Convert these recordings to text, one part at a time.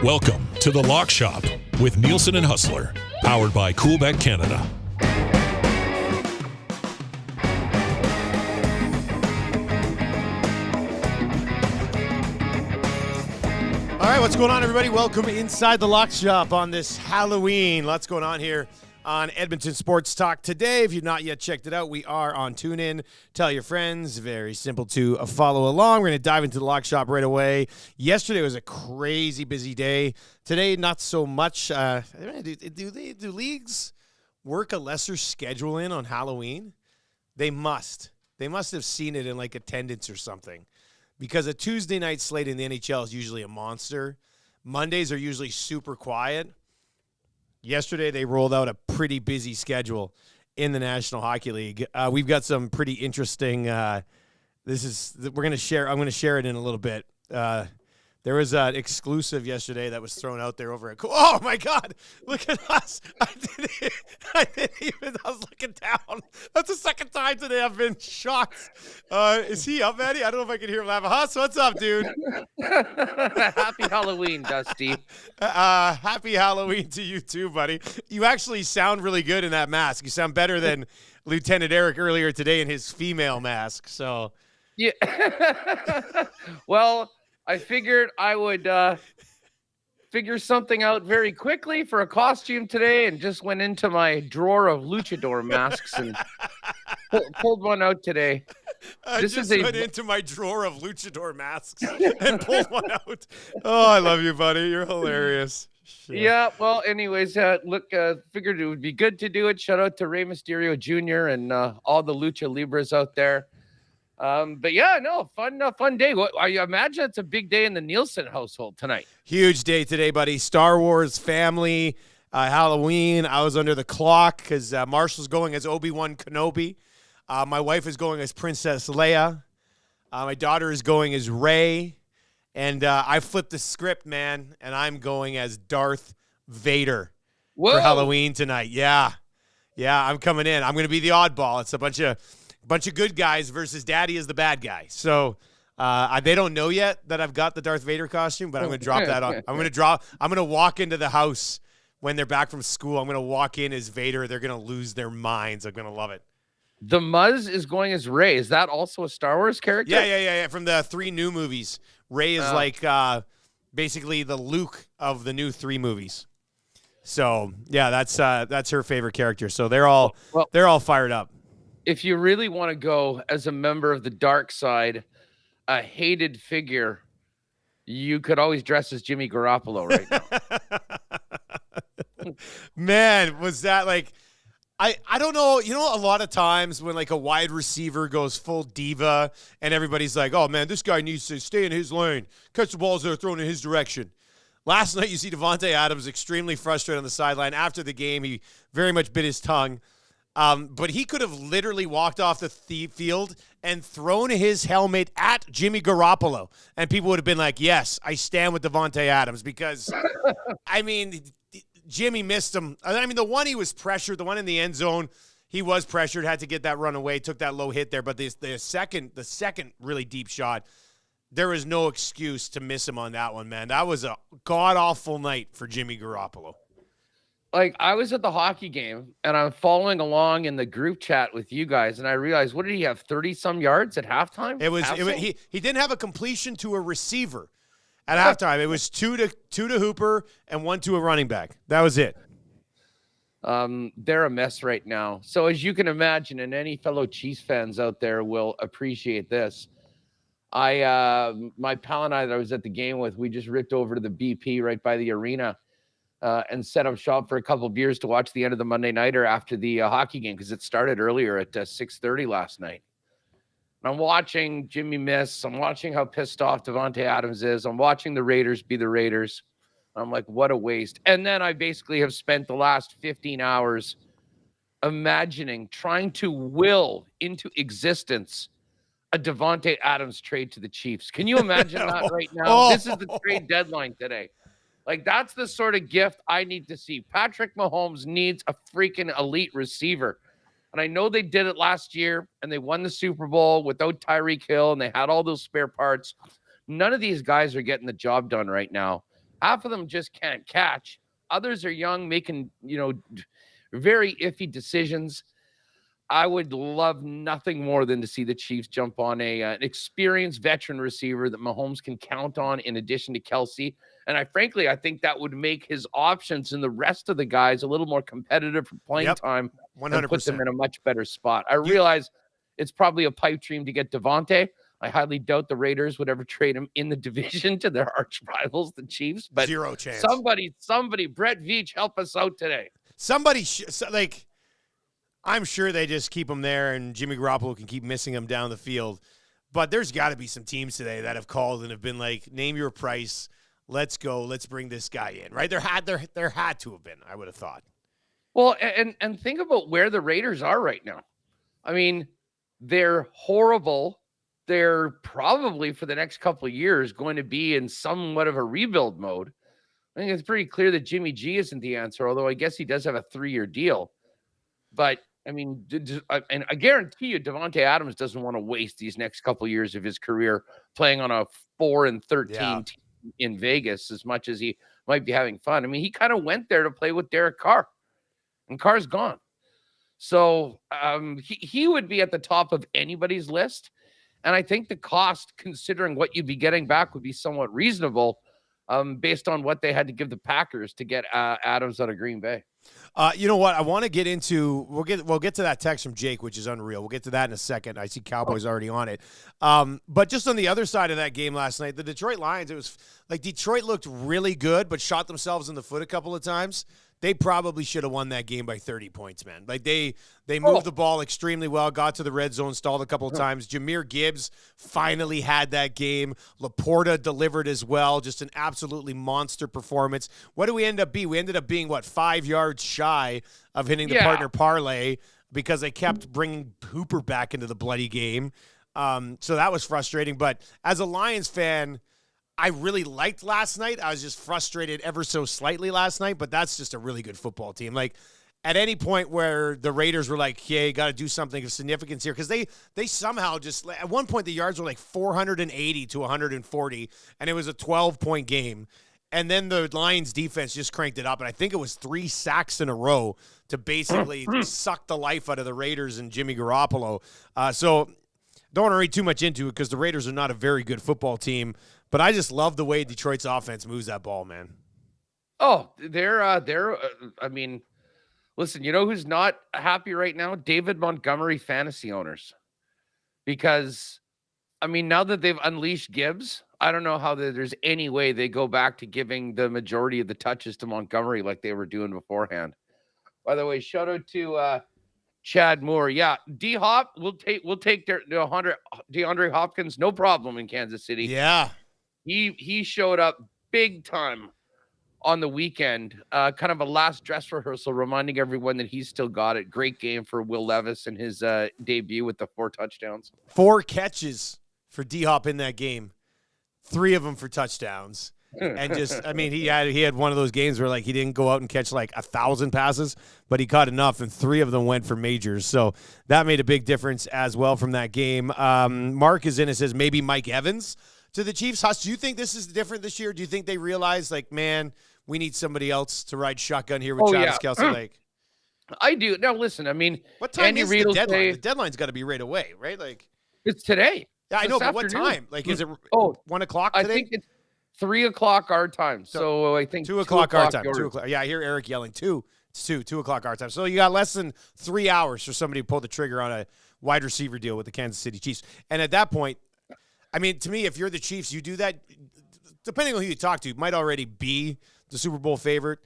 Welcome to The Lock Shop with Nielsen and Hustler, powered by Coolbet Canada. All right, what's going on, everybody? Welcome inside The Lock Shop on this Halloween. Lots going on here on Edmonton Sports Talk today. If you've not yet checked it out, we are on TuneIn. Tell your friends. Very simple to follow along. We're going to dive into The Lock Shop right away. Yesterday was a crazy busy day. Today, not so much. Do leagues work a lesser schedule in on Halloween? They must. They must have seen it in like attendance or something. Because a Tuesday night slate in the NHL is usually a monster. Mondays are usually super quiet. Yesterday, they rolled out a pretty busy schedule in the National Hockey League. We've got some pretty interesting. I'm going to share it in a little bit. There was an exclusive yesterday that was thrown out there over at. Oh my God! Look at us! I was looking down. That's the second time today I've been shocked. Is he up, Maddie? I don't know if I can hear him laughing. Huss, what's up, dude? Happy Halloween, Dusty. Happy Halloween to you too, buddy. You actually sound really good in that mask. You sound better than Lieutenant Eric earlier today in his female mask. So, yeah. Well, I figured I would figure something out very quickly for a costume today, and just went into my drawer of luchador masks and pulled one out today. I went into my drawer of luchador masks and pulled one out. Oh, I love you, buddy. You're hilarious. Shit. Yeah, well, anyways, figured it would be good to do it. Shout out to Rey Mysterio Jr. and all the Lucha Libras out there. But yeah, no, fun day. I imagine it's a big day in the Nielsen household tonight. Huge day today, buddy. Star Wars family, Halloween. I was under the clock because Marshall's going as Obi-Wan Kenobi. My wife is going as Princess Leia. My daughter is going as Rey. And I flipped the script, man, and I'm going as Darth Vader for Halloween tonight. Yeah, I'm coming in. I'm going to be the oddball. It's a bunch of good guys versus Daddy is the bad guy. So they don't know yet that I've got the Darth Vader costume, but I'm going to drop that on. I'm going to walk into the house when they're back from school. I'm going to walk in as Vader. They're going to lose their minds. I'm going to love it. The Muzz is going as Rey. Is that also a Star Wars character? Yeah. From the 3 new movies. Rey is like basically the Luke of the new 3 movies. So yeah, that's her favorite character. So they're all fired up. If you really want to go as a member of the dark side, a hated figure, you could always dress as Jimmy Garoppolo right now. Man, was that like, I don't know. You know, a lot of times when like a wide receiver goes full diva and everybody's like, oh man, this guy needs to stay in his lane, catch the balls that are thrown in his direction. Last night, you see Devonte Adams extremely frustrated on the sideline after the game. He very much bit his tongue. But he could have literally walked off the field and thrown his helmet at Jimmy Garoppolo. And people would have been like, yes, I stand with Devonte Adams because, I mean, Jimmy missed him. I mean, the one he was pressured, the one in the end zone, he was pressured, had to get that run away, took that low hit there. But the second really deep shot, there was no excuse to miss him on that one, man. That was a god-awful night for Jimmy Garoppolo. Like, I was at the hockey game and I'm following along in the group chat with you guys, and I realized, what did he have, 30-some yards at halftime? He didn't have a completion to a receiver at halftime. It was two to Hooper and 1 to a running back. That was it. They're a mess right now. So as you can imagine, and any fellow Chiefs fans out there will appreciate this, my pal and I that I was at the game with, we just ripped over to the BP right by the arena. And set up shop for a couple of beers to watch the end of the Monday nighter after the hockey game, because it started earlier at 6:30 last night. And I'm watching Jimmy miss. I'm watching how pissed off Devonte Adams is. I'm watching the Raiders be the Raiders. I'm like, what a waste. And then I basically have spent the last 15 hours trying to will into existence a Devonte Adams trade to the Chiefs. Can you imagine that right now? This is the trade deadline today. Like, that's the sort of gift I need to see. Patrick Mahomes needs a freaking elite receiver. And I know they did it last year, and they won the Super Bowl without Tyreek Hill, and they had all those spare parts. None of these guys are getting the job done right now. Half of them just can't catch. Others are young, making, very iffy decisions. I would love nothing more than to see the Chiefs jump on an experienced veteran receiver that Mahomes can count on in addition to Kelsey. And I think that would make his options and the rest of the guys a little more competitive for playing time 100%. and put them in a much better spot. I realize it's probably a pipe dream to get Devonte. I highly doubt the Raiders would ever trade him in the division to their arch rivals, the Chiefs. But zero chance. Somebody, Brett Veach, help us out today. Somebody, I'm sure they just keep him there, and Jimmy Garoppolo can keep missing him down the field. But there's got to be some teams today that have called and have been like, name your price, let's go, let's bring this guy in, right? There had to have been, I would have thought. Well, and think about where the Raiders are right now. I mean, they're horrible. They're probably for the next couple of years going to be in somewhat of a rebuild mode. I think it's pretty clear that Jimmy G isn't the answer, although I guess he does have a 3-year deal. But I mean, and I guarantee you, Devonte Adams doesn't want to waste these next couple of years of his career playing on a 4-13 team in Vegas as much as he might be having fun. I mean, he kind of went there to play with Derek Carr, and Carr's gone. So he would be at the top of anybody's list. And I think the cost, considering what you'd be getting back, would be somewhat reasonable based on what they had to give the Packers to get Adams out of Green Bay. You know what? I want to get into. We'll get to that text from Jake, which is unreal. We'll get to that in a second. I see Cowboys already on it. But just on the other side of that game last night, the Detroit Lions. It was like Detroit looked really good, but shot themselves in the foot a couple of times. They probably should have won that game by 30 points, man. Like they moved the ball extremely well, got to the red zone, stalled a couple of times. Jahmyr Gibbs finally had that game. Laporta delivered as well. Just an absolutely monster performance. What do we end up being? We ended up being, 5 yards shy of hitting the partner parlay because they kept bringing Hooper back into the bloody game. So that was frustrating. But as a Lions fan, I really liked last night. I was just frustrated ever so slightly last night, but that's just a really good football team. Like, at any point where the Raiders were like, yeah, you got to do something of significance here, because they somehow just, at one point the yards were like 480 to 140, and it was a 12-point game. And then the Lions defense just cranked it up, and I think it was 3 sacks in a row to basically suck the life out of the Raiders and Jimmy Garoppolo. So don't want to read too much into it because the Raiders are not a very good football team. But I just love the way Detroit's offense moves that ball, man. Oh, I mean, listen, you know who's not happy right now? David Montgomery fantasy owners. Because, I mean, now that they've unleashed Gibbs, I don't know how there's any way they go back to giving the majority of the touches to Montgomery like they were doing beforehand. By the way, shout out to Chad Moore. Yeah, D-Hop, we'll take DeAndre Hopkins, no problem in Kansas City. Yeah. He showed up big time on the weekend, kind of a last dress rehearsal, reminding everyone that he's still got it. Great game for Will Levis in his debut with the 4 touchdowns. 4 catches for D-Hop in that game, 3 of them for touchdowns. And just, I mean, he had one of those games where, like, he didn't go out and catch, 1,000 passes, but he caught enough, and 3 of them went for majors. So that made a big difference as well from that game. Mark is in and says maybe Mike Evans to the Chiefs. Huss, do you think this is different this year? Do you think they realize, man, we need somebody else to ride shotgun here with Travis Kelce Lake? I do. Now, listen, I mean, what time is the deadline? The deadline's got to be right away, right? It's today. Yeah, I know, but what time? Is it 1 o'clock today? I think it's 3 o'clock our time. So I think 2 o'clock our time. 2 o'clock. Yeah, I hear Eric yelling 2. It's 2 o'clock our time. So you got less than 3 hours for somebody to pull the trigger on a wide receiver deal with the Kansas City Chiefs. And at that point, I mean, to me, if you're the Chiefs, you do that, depending on who you talk to, might already be the Super Bowl favorite.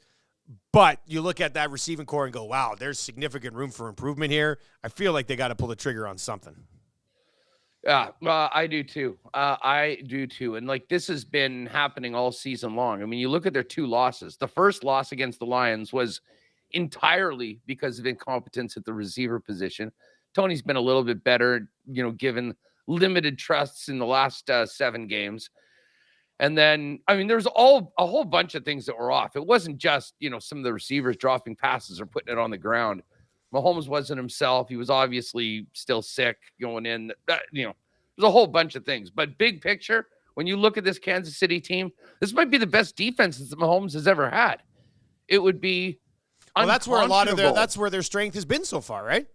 But you look at that receiving core and go, wow, there's significant room for improvement here. I feel like they got to pull the trigger on something. Yeah, I do too. And this has been happening all season long. I mean, you look at their 2 losses. The first loss against the Lions was entirely because of incompetence at the receiver position. Tony's been a little bit better, given limited trusts in the last 7 games. And then, I mean, there's a whole bunch of things that were off. It wasn't just, some of the receivers dropping passes or putting it on the ground. Mahomes wasn't himself. He was obviously still sick going in. There's a whole bunch of things. But big picture, When you look at this Kansas City team, this might be the best defense that Mahomes has ever had. It would be that's where that's where their strength has been so far, right?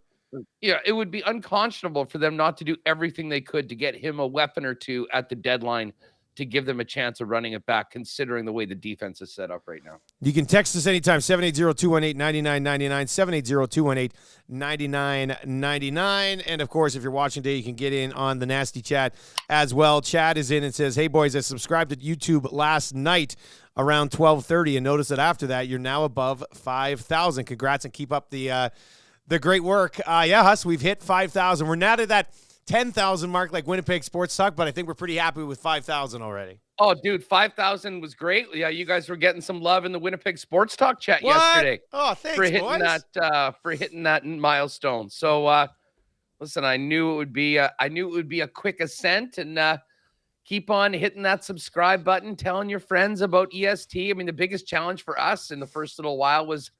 Yeah, it would be unconscionable for them not to do everything they could to get him a weapon or two at the deadline to give them a chance of running it back, considering the way the defense is set up right now. You can text us anytime, 780-218-9999, 780-218-9999. And, of course, if you're watching today, you can get in on the nasty chat as well. Chad is in and says, hey, boys, I subscribed to YouTube last night around 12:30 and noticed that after that, you're now above 5,000. Congrats and keep up the great work. Yeah, Huss, we've hit 5,000. We're not at that 10,000 mark like Winnipeg Sports Talk, but I think we're pretty happy with 5,000 already. Oh, dude, 5,000 was great. Yeah, you guys were getting some love in the Winnipeg Sports Talk chat yesterday. Oh, thanks, for hitting boys. for hitting that milestone. So, listen, I knew it would be a quick ascent, and keep on hitting that subscribe button, telling your friends about EST. I mean, the biggest challenge for us in the first little while was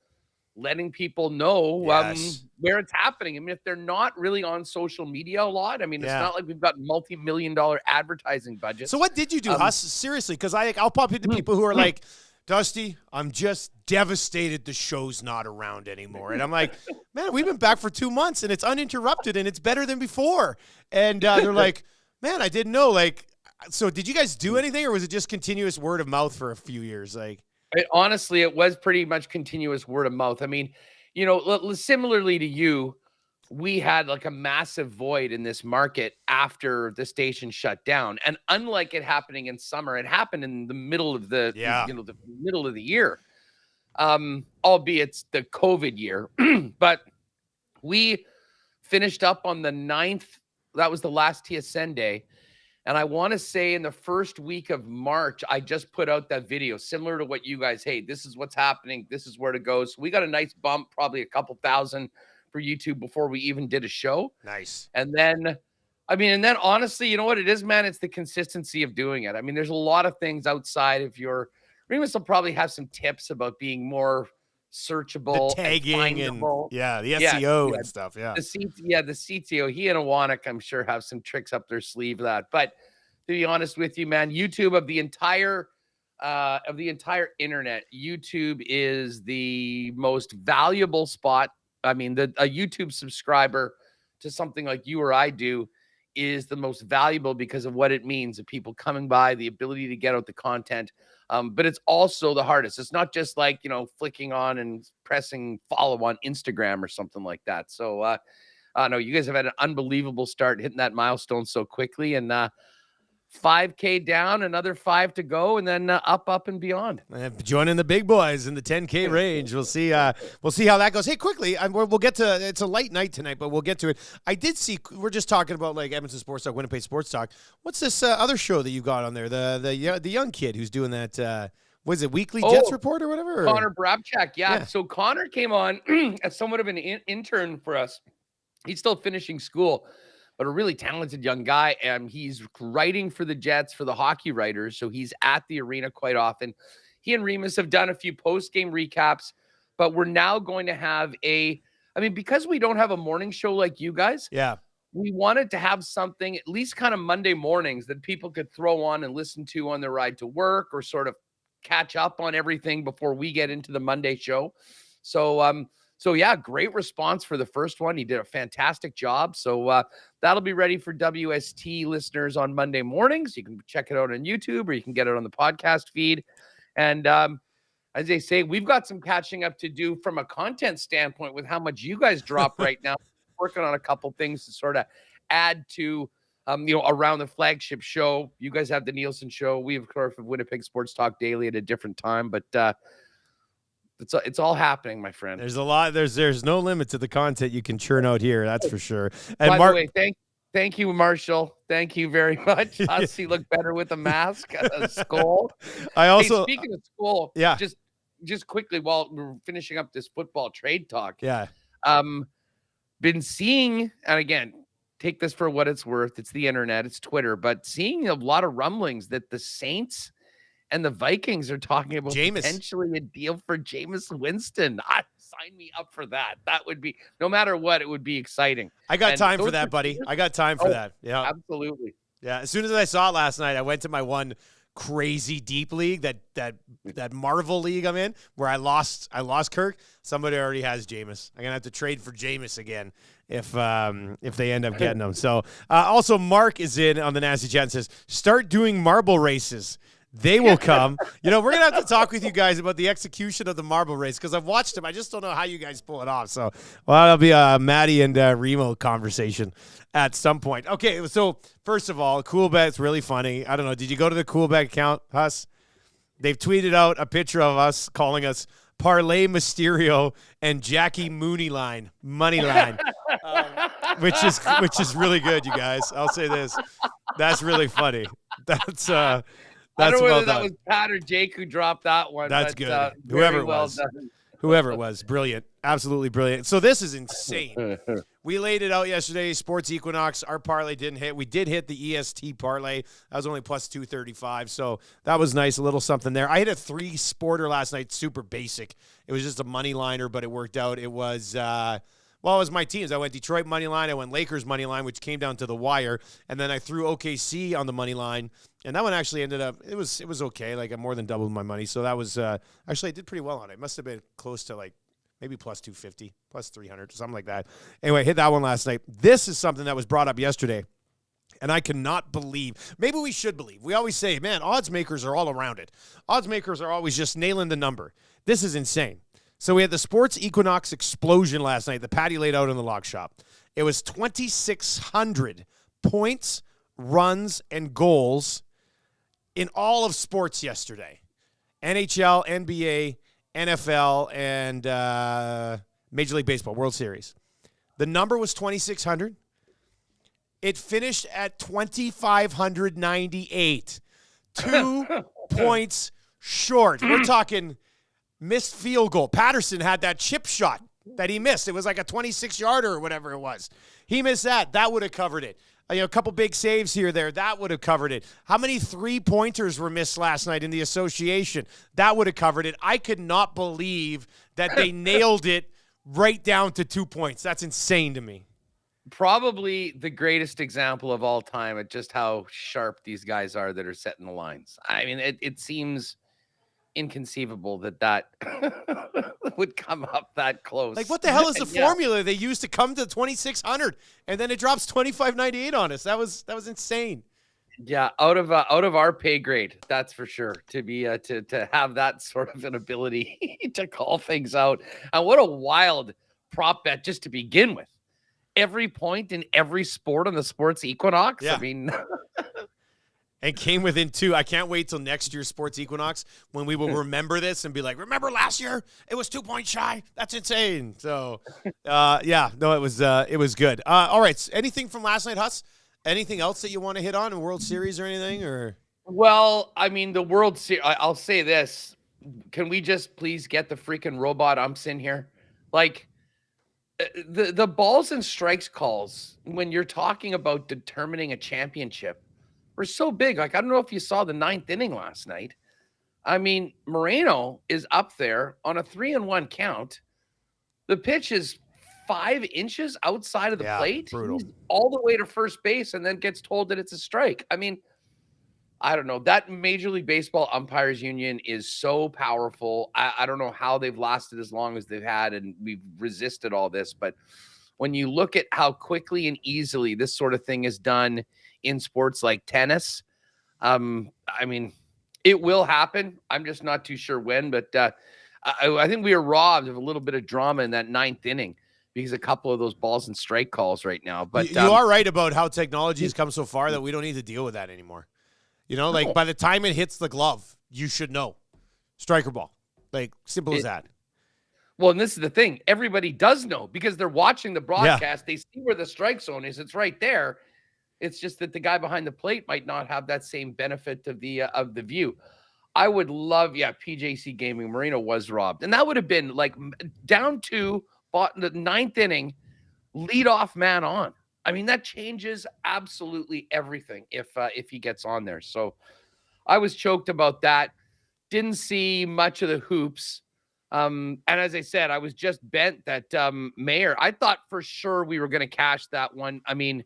letting people know where it's happening. I mean, if they're not really on social media a lot, I mean, it's not like we've got multi-million-dollar advertising budgets. So what did you do, Huss? Seriously, because I'll pop into people who are like, Dusty, I'm just devastated the show's not around anymore. And I'm like, man, we've been back for 2 months, and it's uninterrupted, and it's better than before. And they're like, man, I didn't know. Like, so did you guys do anything, or was it just continuous word of mouth for a few years? Like, honestly, it was pretty much continuous word of mouth. I mean, you know, similarly to you, we had like a massive void in this market after the station shut down. And unlike it happening in summer, it happened in the middle of the middle of the year. Albeit it's the COVID year. But we finished up on the 9th. That was the last TSN day. And I want to say in the first week of March, I just put out that video similar to what you guys, hey, this is what's happening. This is where to go. So we got a nice bump, probably a couple thousand for YouTube before we even did a show. Nice. And then, honestly, you know what it is, man? It's the consistency of doing it. I mean, there's a lot of things outside of Remus will probably have some tips about being more searchable, the tagging and the SEO and stuff. Yeah. The CTO, he and Equinox, I'm sure, have some tricks up their sleeve for that. But to be honest with you, man, YouTube of the entire internet, YouTube is the most valuable spot. I mean, a YouTube subscriber to something like you or I do is the most valuable because of what it means to people coming by, the ability to get out the content. But it's also the hardest. It's not just like, flicking on and pressing follow on Instagram or something like that. So, no, you guys have had an unbelievable start hitting that milestone so quickly, and 5K down, another 5 to go, and then up and beyond. Joining the big boys in the 10K range. We'll see how that goes. Hey, quickly, we'll get to. It's a late night tonight, but we'll get to it. I did see. We're just talking about like Edmonton Sports Talk, Winnipeg Sports Talk. What's this other show that you got on there? The young kid who's doing that. Was it Weekly Jets Report or whatever? Connor Brabchak. Yeah. So Connor came on as somewhat of an intern for us. He's still finishing school, but a really talented young guy. And he's writing for the Jets, for the hockey writers. So he's at the arena quite often. He and Remus have done a few post-game recaps, but we're now going to have because we don't have a morning show like you guys. Yeah. We wanted to have something at least kind of Monday mornings that people could throw on and listen to on their ride to work, or sort of catch up on everything before we get into the Monday show. So yeah, great response for the first one. He did a fantastic job. So that'll be ready for WST listeners on Monday mornings. You can check it out on YouTube, or you can get it on the podcast feed. And as they say, we've got some catching up to do from a content standpoint with how much you guys drop right now. Working on a couple things to sort of add to, around the flagship show. You guys have the Nielsen show. We, of course, have Winnipeg Sports Talk Daily at a different time, but it's all happening, my friend. There's a lot. There's no limit to the content you can churn out here. That's for sure. And by the way, thank you, Marshall. Thank you very much. He looked better with a mask, a skull. Speaking of skull, just quickly while we're finishing up this football trade talk. Yeah. Been seeing, and again, take this for what it's worth. It's the internet, it's Twitter, but seeing a lot of rumblings that the Saints and the Vikings are talking about potentially a deal for Jameis Winston. Sign me up for that. That would be, no matter what, it would be exciting. I got time for that, buddy. I got time for that. Yeah, absolutely. Yeah, as soon as I saw it last night, I went to my one crazy deep league, that Marvel league I'm in, where I lost Kirk. Somebody already has Jameis. I'm gonna have to trade for Jameis again if they end up getting him. So also Mark is in on the Nasty Chat and says, start doing marble races. They will come. We're going to have to talk with you guys about the execution of the marble race because I've watched them. I just don't know how you guys pull it off. So, that'll be a Maddie and Remo conversation at some point. Okay, so first of all, Cool Bet's really funny. I don't know. Did you go to the Cool Bet account, Huss? They've tweeted out a picture of us calling us Parlay Mysterio and Jackie Money line, which is really good, you guys. I'll say this. That's really funny. That's I don't know whether well that was Pat or Jake who dropped that one. That's good. Whoever it was, brilliant. Absolutely brilliant. So this is insane. We laid it out yesterday, Sports Equinox. Our parlay didn't hit. We did hit the EST parlay. That was only plus 235, so that was nice, a little something there. I hit a 3-sporter last night, super basic. It was just a money liner, but it worked out. It was it was my teams. I went Detroit money line. I went Lakers money line, which came down to the wire. And then I threw OKC on the money line. And that one actually ended up, it was okay. Like I more than doubled my money. So that was, actually I did pretty well on it. It must have been close to like maybe plus 250, plus 300, something like that. Anyway, hit that one last night. This is something that was brought up yesterday. And I cannot believe, maybe we should believe. We always say, man, odds makers are all around it. Odds makers are always just nailing the number. This is insane. So we had the Sports Equinox explosion last night that Patty laid out in the lock shop. It was 2,600 points, runs, and goals in all of sports yesterday. NHL, NBA, NFL, and Major League Baseball, World Series. The number was 2,600. It finished at 2,598. 2 points short. We're talking missed field goal. Patterson had that chip shot that he missed. It was like a 26-yarder or whatever it was. He missed that. That would have covered it. A couple big saves here, there. That would have covered it. How many 3-pointers were missed last night in the association? That would have covered it. I could not believe that they nailed it right down to 2 points. That's insane to me. Probably the greatest example of all time at just how sharp these guys are that are setting the lines. I mean, it seems inconceivable that would come up that close. Like, what the hell is the formula they used to come to 2,600 and then it drops 2,598 on us? That was insane. Yeah, out of our pay grade, that's for sure. To be to have that sort of an ability to call things out, and what a wild prop bet just to begin with. Every point in every sport on the Sports Equinox. Yeah. I mean. And came within 2. I can't wait till next year's Sports Equinox when we will remember this and be like, remember last year? It was 2 points shy. That's insane. So, it was good. All right. Anything from last night, Huss? Anything else that you want to hit on in World Series or anything? Or Well, I mean, the World Series, I'll say this. Can we just please get the freaking robot umps in here? Like, the balls and strikes calls, when you're talking about determining a championship, were so big. Like, I don't know if you saw the 9th inning last night. I mean, Moreno is up there on a 3-1 count. The pitch is 5 inches outside of the plate. Brutal. He's all the way to first base and then gets told that it's a strike. I mean, I don't know. That Major League Baseball Umpires Union is so powerful. I don't know how they've lasted as long as they've had, and we've resisted all this. But when you look at how quickly and easily this sort of thing is done in sports like tennis, I mean, it will happen. I'm just not too sure when, but I think we are robbed of a little bit of drama in that 9th inning because a couple of those balls and strike calls right now. But you are right about how technology has come so far that we don't need to deal with that anymore. Like by the time it hits the glove, you should know. Striker ball. Like, simple as that. Well, and this is the thing. Everybody does know because they're watching the broadcast. Yeah. They see where the strike zone is. It's right there. It's just that the guy behind the plate might not have that same benefit of the view. I would love, PJC Gaming, Marino was robbed. And that would have been like down to the 9th inning, leadoff man on. I mean, that changes absolutely everything if he gets on there. So I was choked about that. Didn't see much of the hoops. And as I said, I was just bent that Mayer. I thought for sure we were going to cash that one. I mean,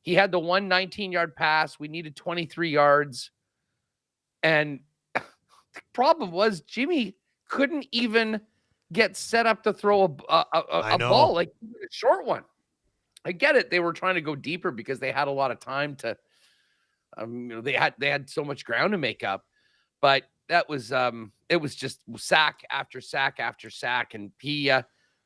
He had the 19-yard pass. We needed 23 yards. And the problem was Jimmy couldn't even get set up to throw a ball, like a short one. I get it. They were trying to go deeper because they had a lot of time to, they had so much ground to make up, but that was, it was just sack after sack after sack. And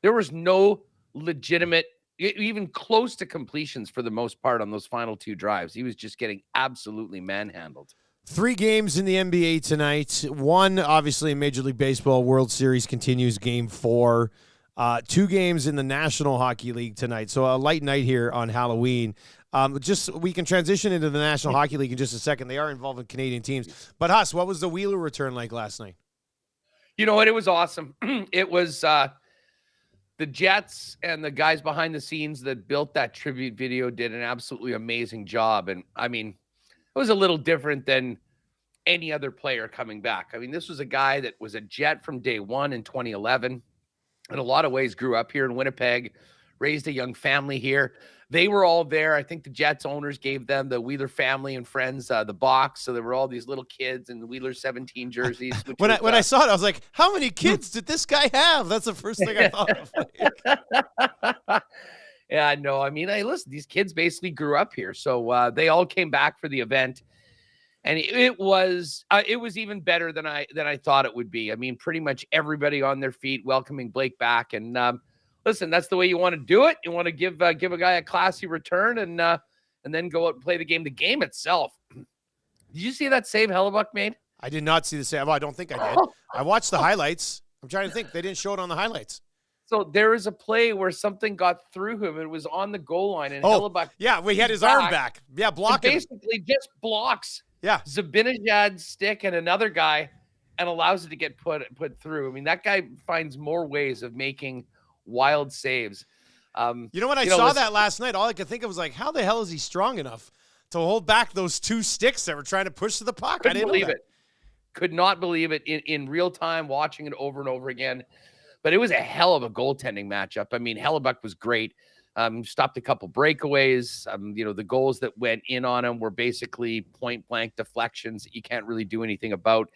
there was no legitimate, even close to completions for the most part on those final 2 drives. He was just getting absolutely manhandled. 3 games in the NBA tonight. 1, obviously, in Major League Baseball. World Series continues, Game 4. 2 games in the National Hockey League tonight. So a light night here on Halloween. We can transition into the National Hockey League in just a second. They are involving Canadian teams. But, Huss, what was the Wheeler return like last night? You know what? It was awesome. It was the Jets and the guys behind the scenes that built that tribute video did an absolutely amazing job. And, I mean, it was a little different than any other player coming back. I mean, this was a guy that was a Jet from day one in 2011. In a lot of ways, grew up here in Winnipeg, raised a young family here. They were all there. I think the Jets owners gave them, the Wheeler family and friends, the box. So there were all these little kids in the Wheeler 17 jerseys. When I saw it, I was like, how many kids did this guy have? That's the first thing I thought of. Yeah, no, I mean, listen, these kids basically grew up here. So they all came back for the event. And it was even better than I thought it would be. I mean, pretty much everybody on their feet welcoming Blake back. And listen, that's the way you want to do it. You want to give a guy a classy return and then go out and play the game. The game itself. Did you see that save Hellebuck made? I did not see the save. Well, I don't think I did. I watched the highlights. I'm trying to think. They didn't show it on the highlights. So there is a play where something got through him. It was on the goal line, and Hellebuck. Yeah, we had his arm back. Yeah, blocking. Basically, just blocks. Yeah, Zabinajad's stick and another guy, and allows it to get put through. I mean, that guy finds more ways of making wild saves. You know, when I saw that last night, all I could think of was like, how the hell is he strong enough to hold back those 2 sticks that were trying to push to the puck? I didn't believe it. Could not believe it in real time, watching it over and over again. But it was a hell of a goaltending matchup. I mean, Hellebuck was great. Stopped a couple breakaways. The goals that went in on him were basically point-blank deflections that you can't really do anything about.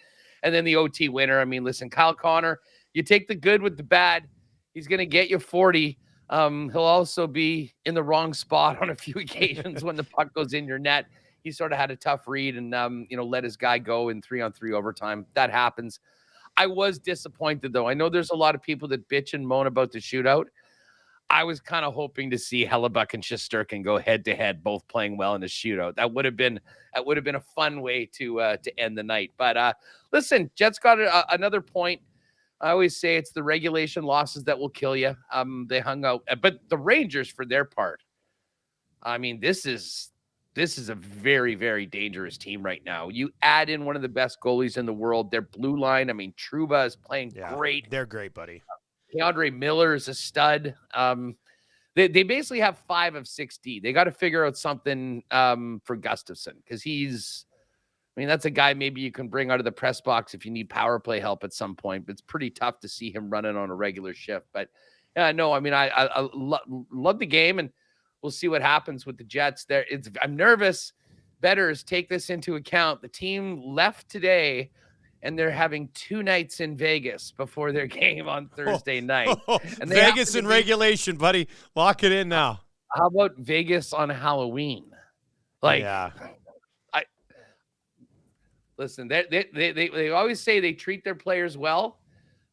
And then the OT winner. I mean, listen, Kyle Connor, you take the good with the bad. He's going to get you 40. He'll also be in the wrong spot on a few occasions when the puck goes in your net. He sort of had a tough read and, let his guy go in 3-on-3 overtime. That happens. I was disappointed, though. I know there's a lot of people that bitch and moan about the shootout. I was kind of hoping to see Hellebuck and Shesterkin go head-to-head, both playing well in a shootout. That would have been a fun way to end the night. But listen, Jets got another point. I always say it's the regulation losses that will kill you. They hung out, but the Rangers, for their part, I mean, this is a very, very dangerous team right now. You add in one of the best goalies in the world. Their blue line, I mean, Trouba is playing great. They're great, buddy. Keandre Miller is a stud. They basically have 5 of 6D. They got to figure out something for Gustafsson because that's a guy maybe you can bring out of the press box if you need power play help at some point. But it's pretty tough to see him running on a regular shift. But yeah, no, I mean, I love the game, and we'll see what happens with the Jets. I'm nervous. Bettors, take this into account. The team left today, and they're having 2 nights in Vegas before their game on Thursday night. And Vegas in regulation, buddy. Lock it in now. How about Vegas on Halloween? Listen, they always say they treat their players well.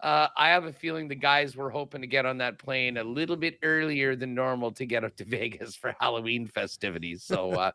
I have a feeling the guys were hoping to get on that plane a little bit earlier than normal to get up to Vegas for Halloween festivities. So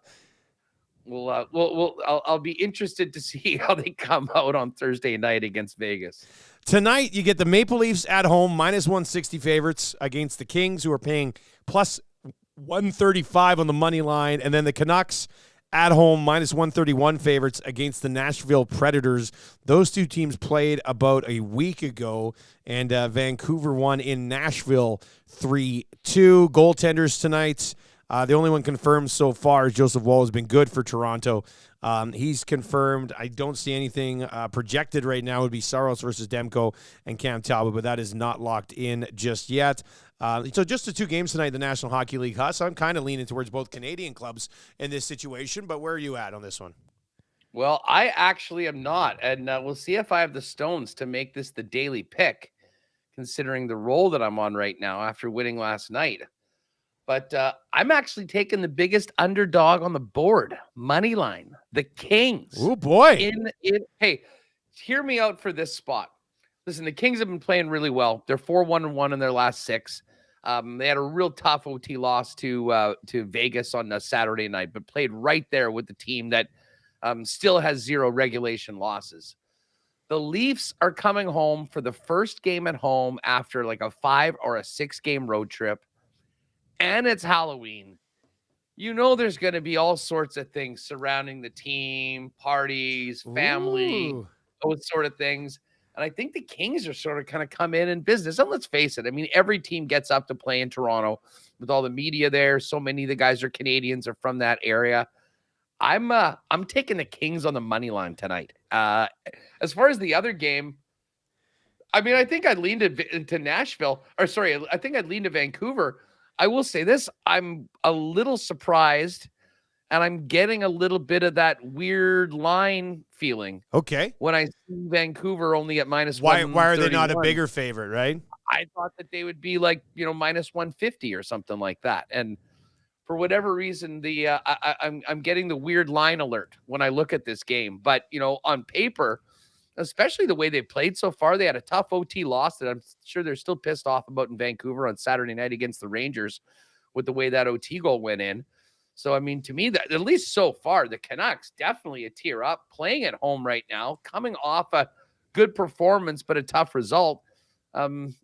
I'll be interested to see how they come out on Thursday night against Vegas. Tonight, you get the Maple Leafs at home, -160 favorites against the Kings, who are paying +135 on the money line, and then the Canucks at home, -131 favorites against the Nashville Predators. Those 2 teams played about a week ago, and Vancouver won in Nashville 3-2. Goaltenders tonight. The only one confirmed so far is Joseph Woll has been good for Toronto. He's confirmed. I don't see anything projected right now. It would be Saros versus Demko and Cam Talbot, but that is not locked in just yet. So just the 2 games tonight in the National Hockey League, Huss. I'm kind of leaning towards both Canadian clubs in this situation, but where are you at on this one? Well, I actually am not, and we'll see if I have the stones to make this the daily pick, considering the role that I'm on right now after winning last night. But I'm actually taking the biggest underdog on the board, money line, the Kings. Oh boy! Hey, hear me out for this spot. Listen, the Kings have been playing really well. They're 4-1-1 in their last 6. They had a real tough OT loss to Vegas on Saturday night, but played right there with the team that still has 0 regulation losses. The Leafs are coming home for the first game at home after like a 5 or a 6 game road trip. And it's Halloween. You know there's going to be all sorts of things surrounding the team, parties, family, those sort of things. And I think the Kings are sort of kind of come in business. And let's face it, I mean, every team gets up to play in Toronto with all the media there. So many of the guys are Canadians or from that area. I'm taking the Kings on the money line tonight. As far as the other game, I mean, I think I'd lean to Nashville. Or sorry, I think I'd lean to Vancouver. I will say this, I'm a little surprised, and I'm getting a little bit of that weird line feeling. Okay. When I see Vancouver only at minus why are they not a bigger favorite, right? I thought that they would be like, minus 150 or something like that. And for whatever reason, I'm getting the weird line alert when I look at this game. But, on paper, especially the way they played so far, they had a tough OT loss that I'm sure they're still pissed off about in Vancouver on Saturday night against the Rangers with the way that OT goal went in. So, I mean, to me, that at least so far, the Canucks definitely a tier up, playing at home right now, coming off a good performance, but a tough result. Listen,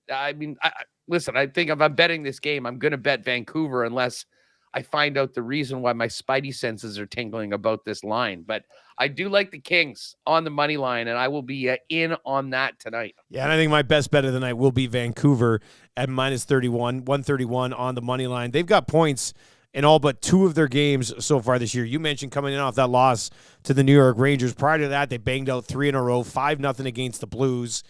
I think if I'm betting this game, I'm going to bet Vancouver unless I find out the reason why my spidey senses are tingling about this line. But I do like the Kings on the money line, and I will be in on that tonight. Yeah, and I think my best bet of the night will be Vancouver at minus 131 on the money line. They've got points in all but 2 of their games so far this year. You mentioned coming in off that loss to the New York Rangers. Prior to that, they banged out 3 in a row, 5-0 against the Blues.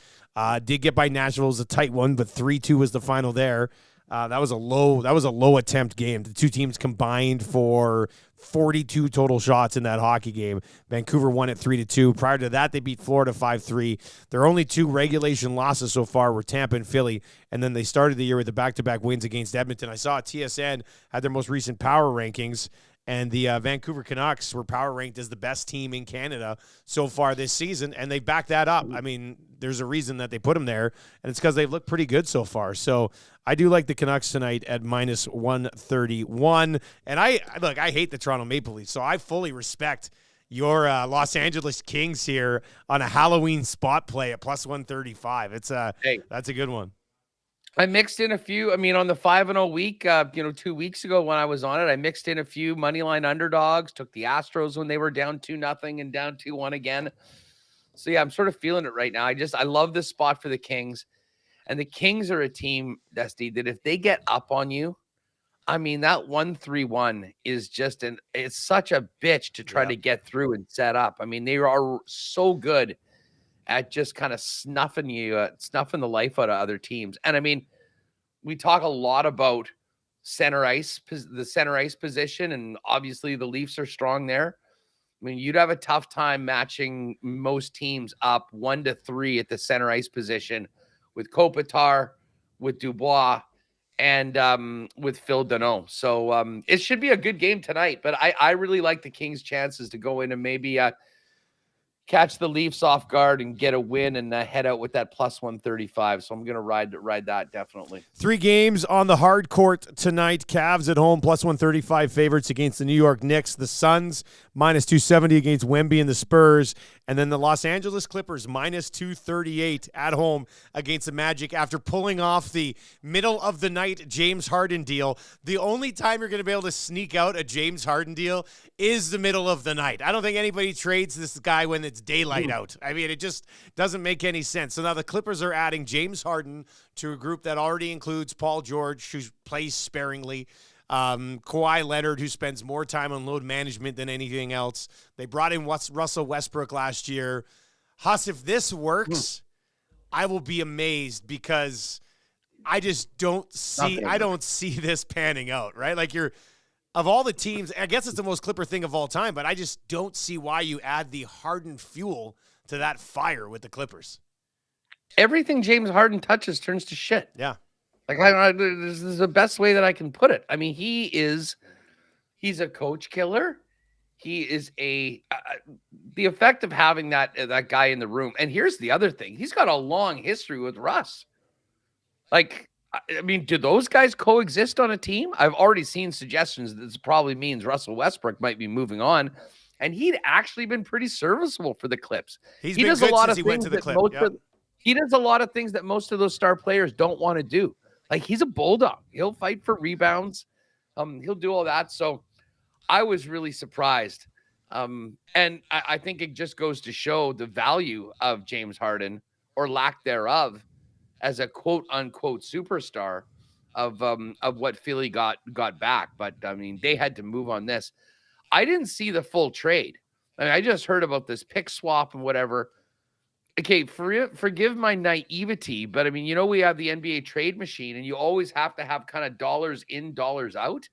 Did get by Nashville. It was a tight one, but 3-2 was the final there. That was a low attempt game. The 2 teams combined for 42 total shots in that hockey game. Vancouver won it 3-2. Prior to that, they beat Florida 5-3. Their only 2 regulation losses so far were Tampa and Philly, and then they started the year with the back-to-back wins against Edmonton. I saw TSN had their most recent power rankings, and the Vancouver Canucks were power ranked as the best team in Canada so far this season, and they backed that up. I mean, there's a reason that they put them there, and it's because they've looked pretty good so far. So I do like the Canucks tonight at minus 131. And I hate the Toronto Maple Leafs, so I fully respect your Los Angeles Kings here on a Halloween spot play at plus 135. That's a good one. I mixed in a few. I mean, on the 5-0 week, 2 weeks ago when I was on it, I mixed in a few moneyline underdogs, took the Astros when they were down 2-0 and down 2-1 again. So yeah, I'm sort of feeling it right now. I love this spot for the Kings. And the Kings are a team, Dusty, that if they get up on you, I mean, that 1-3-1 is just it's such a bitch to try to get through and set up. I mean, they are so good at just kind of snuffing the life out of other teams. And I mean, we talk a lot about the center ice position, and obviously the Leafs are strong there. I mean, you'd have a tough time matching most teams up 1-3 at the center ice position with Kopitar, with Dubois, and with Phil Deneau. So it should be a good game tonight, but I really like the Kings' chances to go in and maybe catch the Leafs off guard and get a win and head out with that plus 135. So I'm going to ride that definitely. 3 games on the hard court tonight. Cavs at home, plus 135 favorites against the New York Knicks. The Suns, minus 270 against Wemby and the Spurs. And then the Los Angeles Clippers, minus 238 at home against the Magic after pulling off the middle of the night James Harden deal. The only time you're going to be able to sneak out a James Harden deal is the middle of the night. I don't think anybody trades this guy when it's daylight out. I mean, it just doesn't make any sense. So now the Clippers are adding James Harden to a group that already includes Paul George, who plays sparingly. Kawhi Leonard, who spends more time on load management than anything else. They brought in Russell Westbrook last year. Huss, if this works, I will be amazed because I just don't see this panning out, right? Like of all the teams, I guess it's the most Clipper thing of all time, but I just don't see why you add the Harden fuel to that fire with the Clippers. Everything James Harden touches turns to shit. Yeah. Like this is the best way that I can put it. I mean, he's a coach killer. He is the effect of having that guy in the room. And here's the other thing. He's got a long history with Russ. Like, I mean, do those guys coexist on a team? I've already seen suggestions that this probably means Russell Westbrook might be moving on. And he'd actually been pretty serviceable for the Clips. He does a lot of things he does a lot of things that most of those star players don't want to do. Like, he's a bulldog. He'll fight for rebounds. He'll do all that. So I was really surprised. And I think it just goes to show the value of James Harden, or lack thereof, as a quote unquote superstar of what Philly got back. But I mean, they had to move on this. I didn't see the full trade. I mean, I just heard about this pick swap and whatever. Okay, forgive my naivety, but I mean, we have the NBA trade machine, and you always have to have kind of dollars in, dollars out.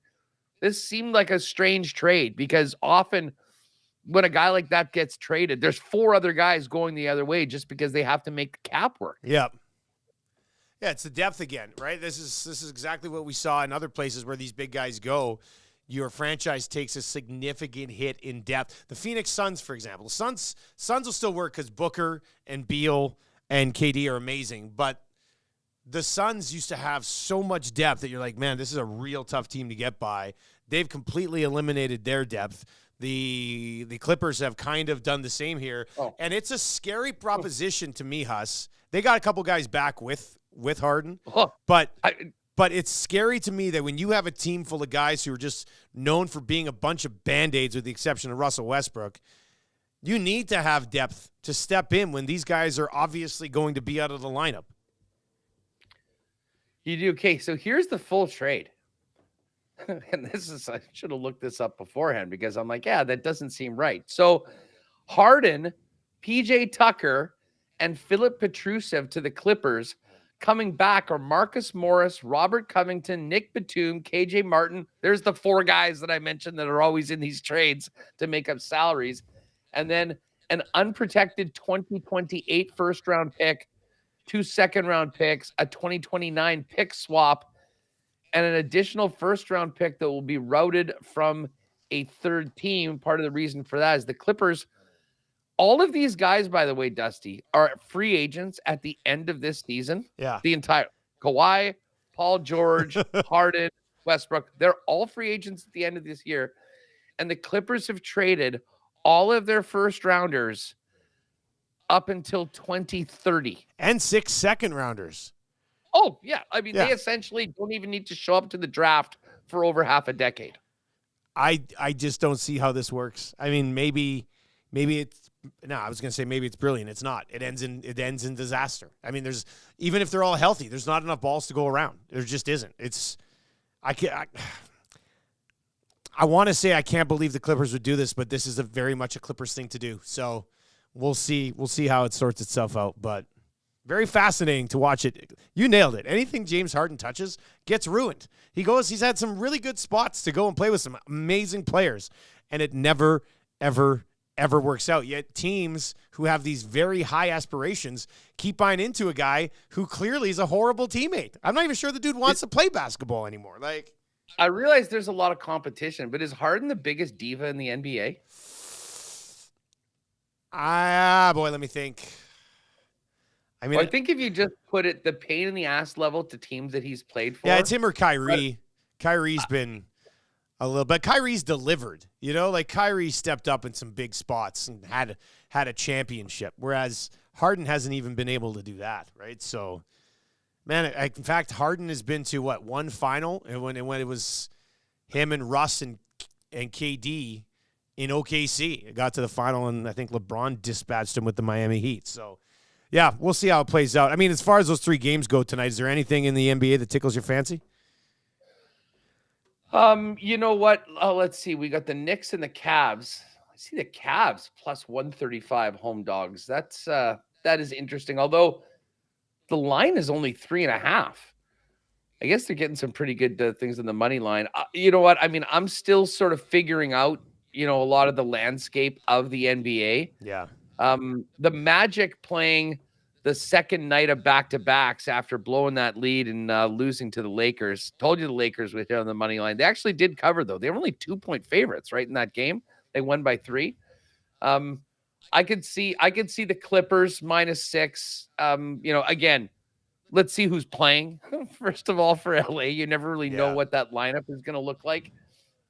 This seemed like a strange trade, because often when a guy like that gets traded, there's 4 other guys going the other way just because they have to make the cap work. Yep. Yeah, it's the depth again, right? This is exactly what we saw in other places where these big guys go. Your franchise takes a significant hit in depth. The Phoenix Suns, for example. Suns will still work because Booker and Beal and KD are amazing, but the Suns used to have so much depth that you're like, man, this is a real tough team to get by. They've completely eliminated their depth. The Clippers have kind of done the same here, and it's a scary proposition to me, Huss. They got a couple guys back with Harden, but it's scary to me that when you have a team full of guys who are just known for being a bunch of Band-Aids, with the exception of Russell Westbrook, you need to have depth to step in when these guys are obviously going to be out of the lineup. You do. Okay, so here's the full trade. And I should have looked this up beforehand, because I'm like, yeah, that doesn't seem right. So Harden, PJ Tucker, and Philip Petrusev to the Clippers. Coming back are Marcus Morris, Robert Covington, Nick Batum, KJ Martin. There's the 4 guys that I mentioned that are always in these trades to make up salaries. And then an unprotected 2028 first-round pick, 2 second-round picks, a 2029 pick swap, and an additional first-round pick that will be routed from a third team. Part of the reason for that is the Clippers. All of these guys, by the way, Dusty, are free agents at the end of this season. Yeah. The entire Kawhi, Paul George, Harden, Westbrook, they're all free agents at the end of this year. And the Clippers have traded all of their first rounders up until 2030. And 6 second rounders. Oh, yeah. I mean, They essentially don't even need to show up to the draft for over half a decade. I just don't see how this works. I mean, maybe it's, no, I was going to say maybe it's brilliant. It's not. It ends in disaster. I mean, even if they're all healthy, there's not enough balls to go around. There just isn't. I want to say I can't believe the Clippers would do this, but this is very much a Clippers thing to do. So we'll see how it sorts itself out, but very fascinating to watch it. You nailed it. Anything James Harden touches gets ruined. He's had some really good spots to go and play with some amazing players, and it never, ever works out. Yet teams who have these very high aspirations keep buying into a guy who clearly is a horrible teammate. I'm not even sure the dude wants to play basketball anymore. Like, I realize there's a lot of competition, but is Harden the biggest diva in the NBA? Boy, let me think. I mean, I think if you just put it the pain in the ass level to teams that he's played for. Yeah, it's him or Kyrie. Kyrie's been a little, but Kyrie's delivered. Like Kyrie stepped up in some big spots and had a championship, whereas Harden hasn't even been able to do that, right? So, man, in fact, Harden has been to one final, and when it was him and Russ and KD in OKC, it got to the final, and I think LeBron dispatched him with the Miami Heat. So, yeah, we'll see how it plays out. I mean, as far as those 3 games go tonight, is there anything in the NBA that tickles your fancy? You know what? Let's see. We got the Knicks and the Cavs. I see the Cavs plus 135 home dogs. That is interesting. Although the line is only 3.5. I guess they're getting some pretty good things in the money line. You know what? I mean, I'm still sort of figuring out, a lot of the landscape of the NBA. Yeah. The Magic playing the second night of back-to-backs after blowing that lead and losing to the Lakers. Told you the Lakers would hit on the money line. They actually did cover, though. They were only 2-point favorites, right, in that game. They won by 3. I could see the Clippers -6. Again, let's see who's playing. First of all, for LA, you never really know what that lineup is going to look like.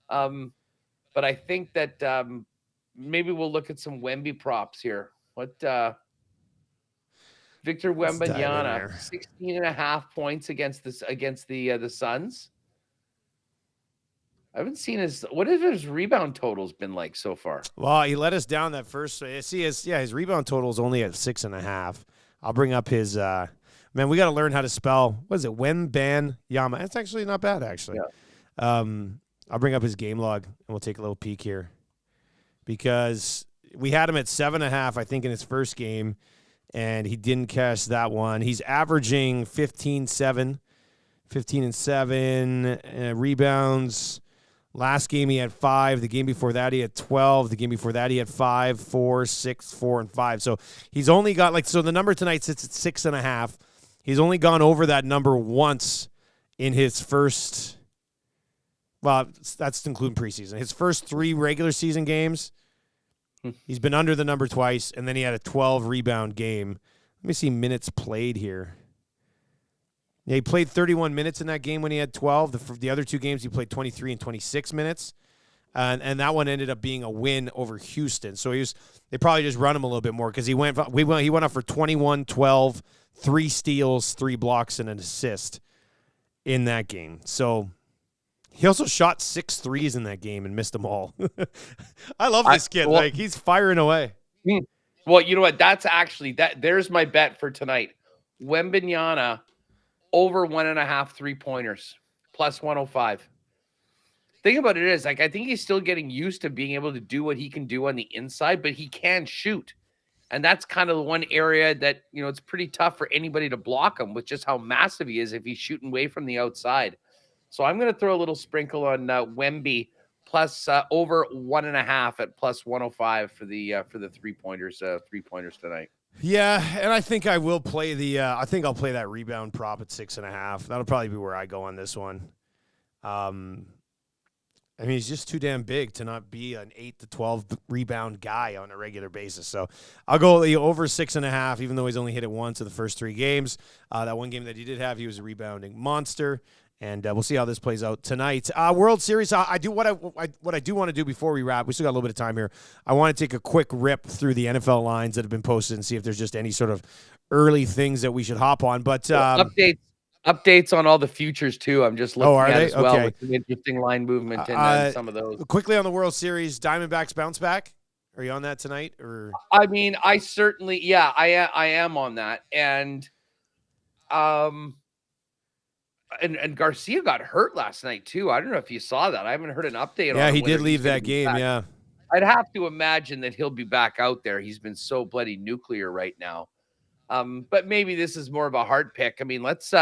But I think that maybe we'll look at some Wemby props here. What Victor Wembanyama, 16.5 points against the Suns. I haven't seen what have his rebound totals been like so far? Well, he let us down that first. See, his rebound total is only at 6.5. I'll bring up his. Man, we got to learn how to spell. What is it? Wembanyama. That's actually not bad, actually. Yeah. I'll bring up his game log and we'll take a little peek here, because we had him at 7.5, I think, in his first game, and he didn't cash that one. He's averaging 15 and 7 rebounds. Last game he had 5. The game before that he had 12. The game before that he had 5, 4, 6, 4, and 5. So he's only got so the number tonight sits at 6.5. He's only gone over that number once in his first. Well, that's including preseason. His first 3 regular season games, he's been under the number twice, and then he had a 12 rebound game. Let me see minutes played here. Yeah, he played 31 minutes in that game when he had 12. The other 2 games he played 23 and 26 minutes, and that one ended up being a win over Houston. So they probably just run him a little bit more, because he went up for 21, 12, 3 steals, 3 blocks, and an assist in that game. So he also shot 6 threes in that game and missed them all. I love this kid. He's firing away. Well, you know what? That's actually there's my bet for tonight. Wembanyama over 1.5 3-pointers, plus 105. Thing about it is, I think he's still getting used to being able to do what he can do on the inside, but he can shoot. And that's kind of the one area that, it's pretty tough for anybody to block him with just how massive he is if he's shooting away from the outside. So I'm going to throw a little sprinkle on Wemby plus over 1.5 at plus 105 for the 3-pointers tonight. Yeah, and I think I will play I think I'll play that rebound prop at 6.5. That'll probably be where I go on this one. I mean, he's just too damn big to not be an 8 to 12 rebound guy on a regular basis. So I'll go over 6.5, even though he's only hit it once in the first 3 games. That one game that he did have, he was a rebounding monster. And we'll see how this plays out tonight. World Series. What I do want to do before we wrap. We still got a little bit of time here. I want to take a quick rip through the NFL lines that have been posted and see if there's just any sort of early things that we should hop on. But updates on all the futures too. I'm just looking at as well, okay, with some interesting line movement and some of those. Quickly on the World Series, Diamondbacks bounce back. Are you on that tonight? Or I mean, I certainly, I am on that, and And Garcia got hurt last night too. I don't know if you saw that. I haven't heard an update. Yeah, he did leave that game. Back. Yeah, I'd have to imagine that he'll be back out there. He's been so bloody nuclear right now. But maybe this is more of a hard pick. I mean, let's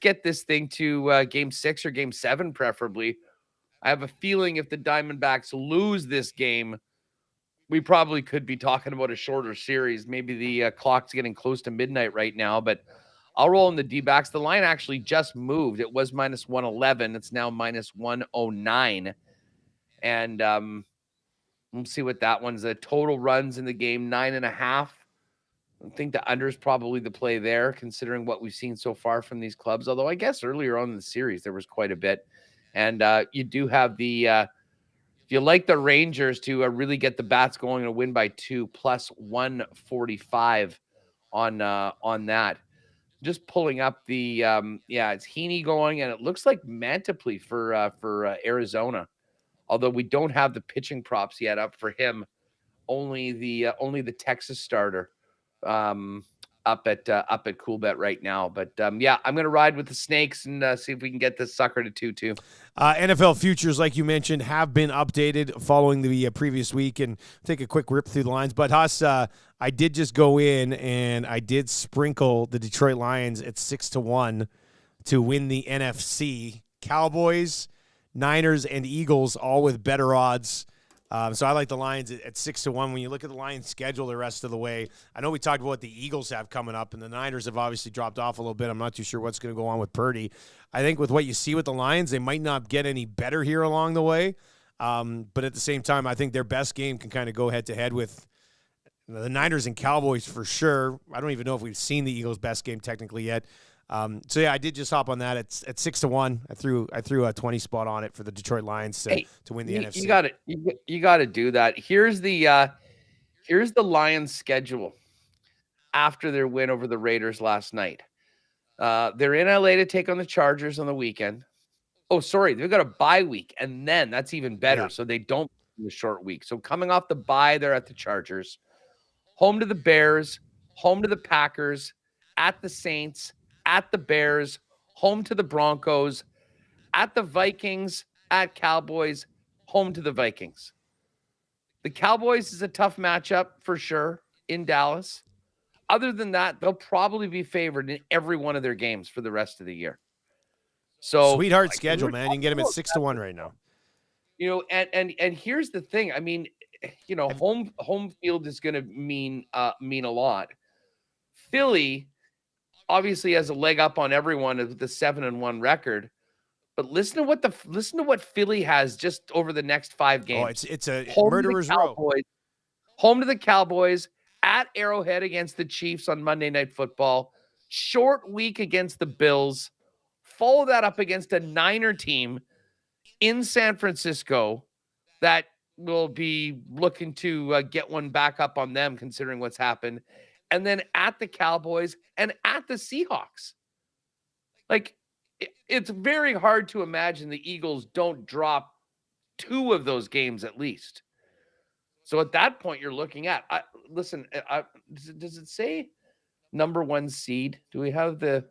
get this thing to game 6 or game 7, preferably. I have a feeling if the Diamondbacks lose this game, we probably could be talking about a shorter series. Maybe the clock's getting close to midnight right now, but I'll roll in the D-backs. The line actually just moved. It was minus 111. It's now minus 109. And we'll see what that one's. The total runs in the game, 9.5. I think the under is probably the play there, considering what we've seen so far from these clubs. Although I guess earlier on in the series, there was quite a bit. And you do have the, if you like the Rangers to really get the bats going and win by 2, plus 145 on that. Just pulling up the it's Heaney going, and it looks like Mantiply for Arizona. Although we don't have the pitching props yet up for him, only the Texas starter. up at Coolbet right now. But yeah, I'm gonna ride with the Snakes and see if we can get this sucker to 2-2. NFL futures, like you mentioned, have been updated following the previous week, and take a quick rip through the lines. But Huss, I did just go in and I did sprinkle the Detroit Lions at 6-1 to win the NFC. Cowboys, Niners, and Eagles all with better odds. So I like the Lions at 6-1. When you look at the Lions' schedule the rest of the way, I know we talked about what the Eagles have coming up, and the Niners have obviously dropped off a little bit. I'm not too sure what's going to go on with Purdy. I think with what you see with the Lions, they might not get any better here along the way. But at the same time, I think their best game can kind of go head-to-head with the Niners and Cowboys for sure. I don't even know if we've seen the Eagles' best game technically yet. So yeah, I did just hop on that at 6-1. I threw a 20 spot on it for the Detroit Lions to win the NFC. You got to do that. Here's the Lions schedule after their win over the Raiders last night. They're in LA to take on the Chargers on the weekend. Oh, sorry, they've got a bye week, and then that's even better. Yeah. So they don't do the short week. So coming off the bye, they're at the Chargers, home to the Bears, home to the Packers, at the Saints, at the Bears, home to the Broncos, at the Vikings, at Cowboys, home to the Vikings. The Cowboys is a tough matchup for sure in Dallas. Other than that, they'll probably be favored in every one of their games for the rest of the year. So sweetheart schedule, man. You can get them at 6-1 right now. You know, and here's the thing. I mean, you know, home field is going to mean a lot. Philly obviously has a leg up on everyone with the 7-1 record, but listen to what Philly has just over the next 5 games. Oh, it's a murderer's row. Home to the Cowboys, at Arrowhead against the Chiefs on Monday Night Football, short week against the Bills, follow that up against a Niner team in San Francisco that will be looking to get one back up on them considering what's happened. And then at the Cowboys and at the Seahawks. Like, it's very hard to imagine the Eagles don't drop 2 of those games at least. So at that point, you're looking at, listen, does it say number 1 seed? Do we have I'm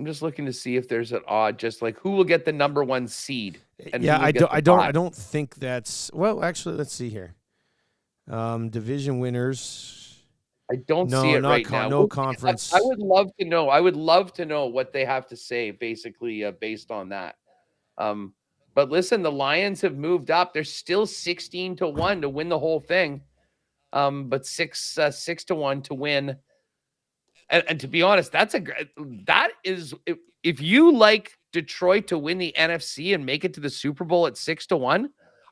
just looking to see if there's an odd, just like who will get the number 1 seed. And yeah, I don't think that's, well, actually, let's see here. Division winners. I don't see it right now. No conference. I would love to know. I would love to know what they have to say, basically, based on that. But listen, the Lions have moved up. They're still 16-1 to win the whole thing, but 6-1 to win. And to be honest, that is if you like Detroit to win the NFC and make it to the Super Bowl at 6-1.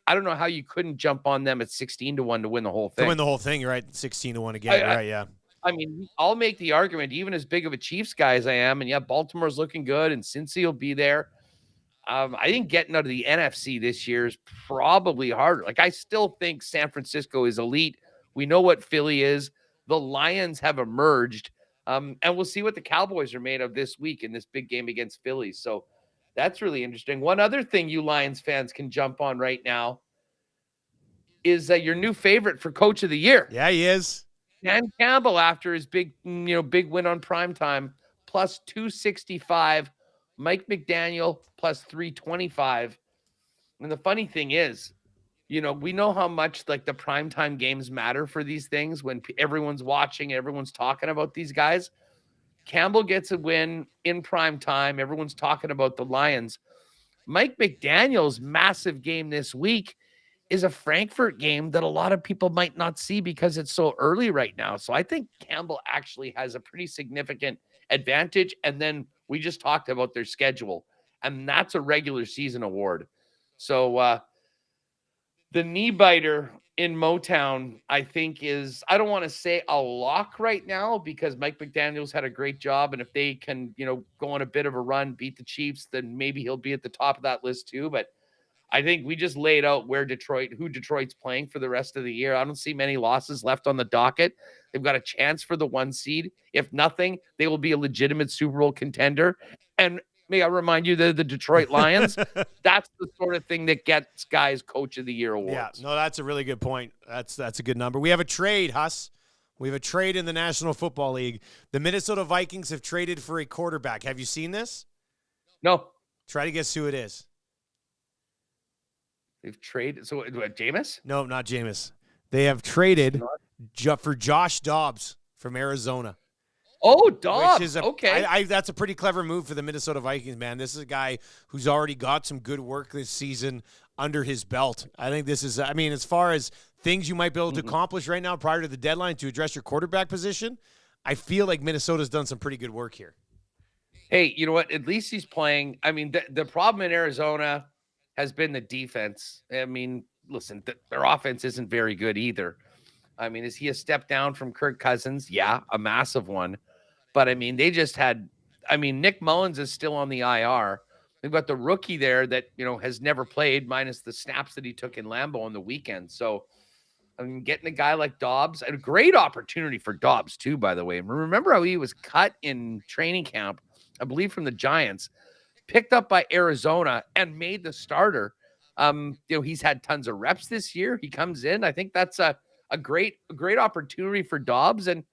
I don't know how you couldn't jump on them at 16-1 to win the whole thing. To win the whole thing, you're right. 16-1 again, right? Yeah. I mean, I'll make the argument, even as big of a Chiefs guy as I am, and yeah, Baltimore's looking good, and Cincy will be there. I think getting out of the NFC this year is probably harder. Like, I still think San Francisco is elite. We know what Philly is. The Lions have emerged, and we'll see what the Cowboys are made of this week in this big game against Philly. So that's really interesting. One other thing you Lions fans can jump on right now is your new favorite for Coach of the Year. Yeah, he is. Dan Campbell, after his big win on primetime, plus 265. Mike McDaniel, plus 325. And the funny thing is, we know how much like the primetime games matter for these things when everyone's watching, everyone's talking about these guys. Campbell gets a win in primetime. Everyone's talking about the Lions. Mike McDaniel's massive game this week is a Frankfurt game that a lot of people might not see because it's so early right now. So I think Campbell actually has a pretty significant advantage. And then we just talked about their schedule, and that's a regular season award. So the knee biter in Motown, I think is, I don't want to say a lock right now because Mike McDaniel's had a great job. And if they can, go on a bit of a run, beat the Chiefs, then maybe he'll be at the top of that list too. But I think we just laid out who Detroit's playing for the rest of the year. I don't see many losses left on the docket. They've got a chance for the 1 seed. If nothing, they will be a legitimate Super Bowl contender. And may I remind you, they're the Detroit Lions. That's the sort of thing that gets guys Coach of the Year awards. Yeah, no, that's a really good point. That's a good number. We have a trade, Huss. We have a trade in the National Football League. The Minnesota Vikings have traded for a quarterback. Have you seen this? No. Try to guess who it is. They've traded. So, what, Jameis? No, not Jameis. They have traded for Josh Dobbs from Arizona. Oh, Dobbs. Which is Okay. That's a pretty clever move for the Minnesota Vikings, man. This is a guy who's already got some good work this season under his belt. I think this is, as far as things you might be able to accomplish right now prior to the deadline to address your quarterback position, I feel like Minnesota's done some pretty good work here. Hey, you know what? At least he's playing. I mean, the problem in Arizona has been the defense. I mean, listen, their offense isn't very good either. I mean, is he a step down from Kirk Cousins? Yeah, a massive one. But, I mean, they just had – Nick Mullins is still on the IR. They've got the rookie there that, has never played minus the snaps that he took in Lambeau on the weekend. So, getting a guy like Dobbs – a great opportunity for Dobbs, too, by the way. Remember how he was cut in training camp, I believe from the Giants, picked up by Arizona and made the starter. He's had tons of reps this year. He comes in. I think that's a great opportunity for Dobbs. And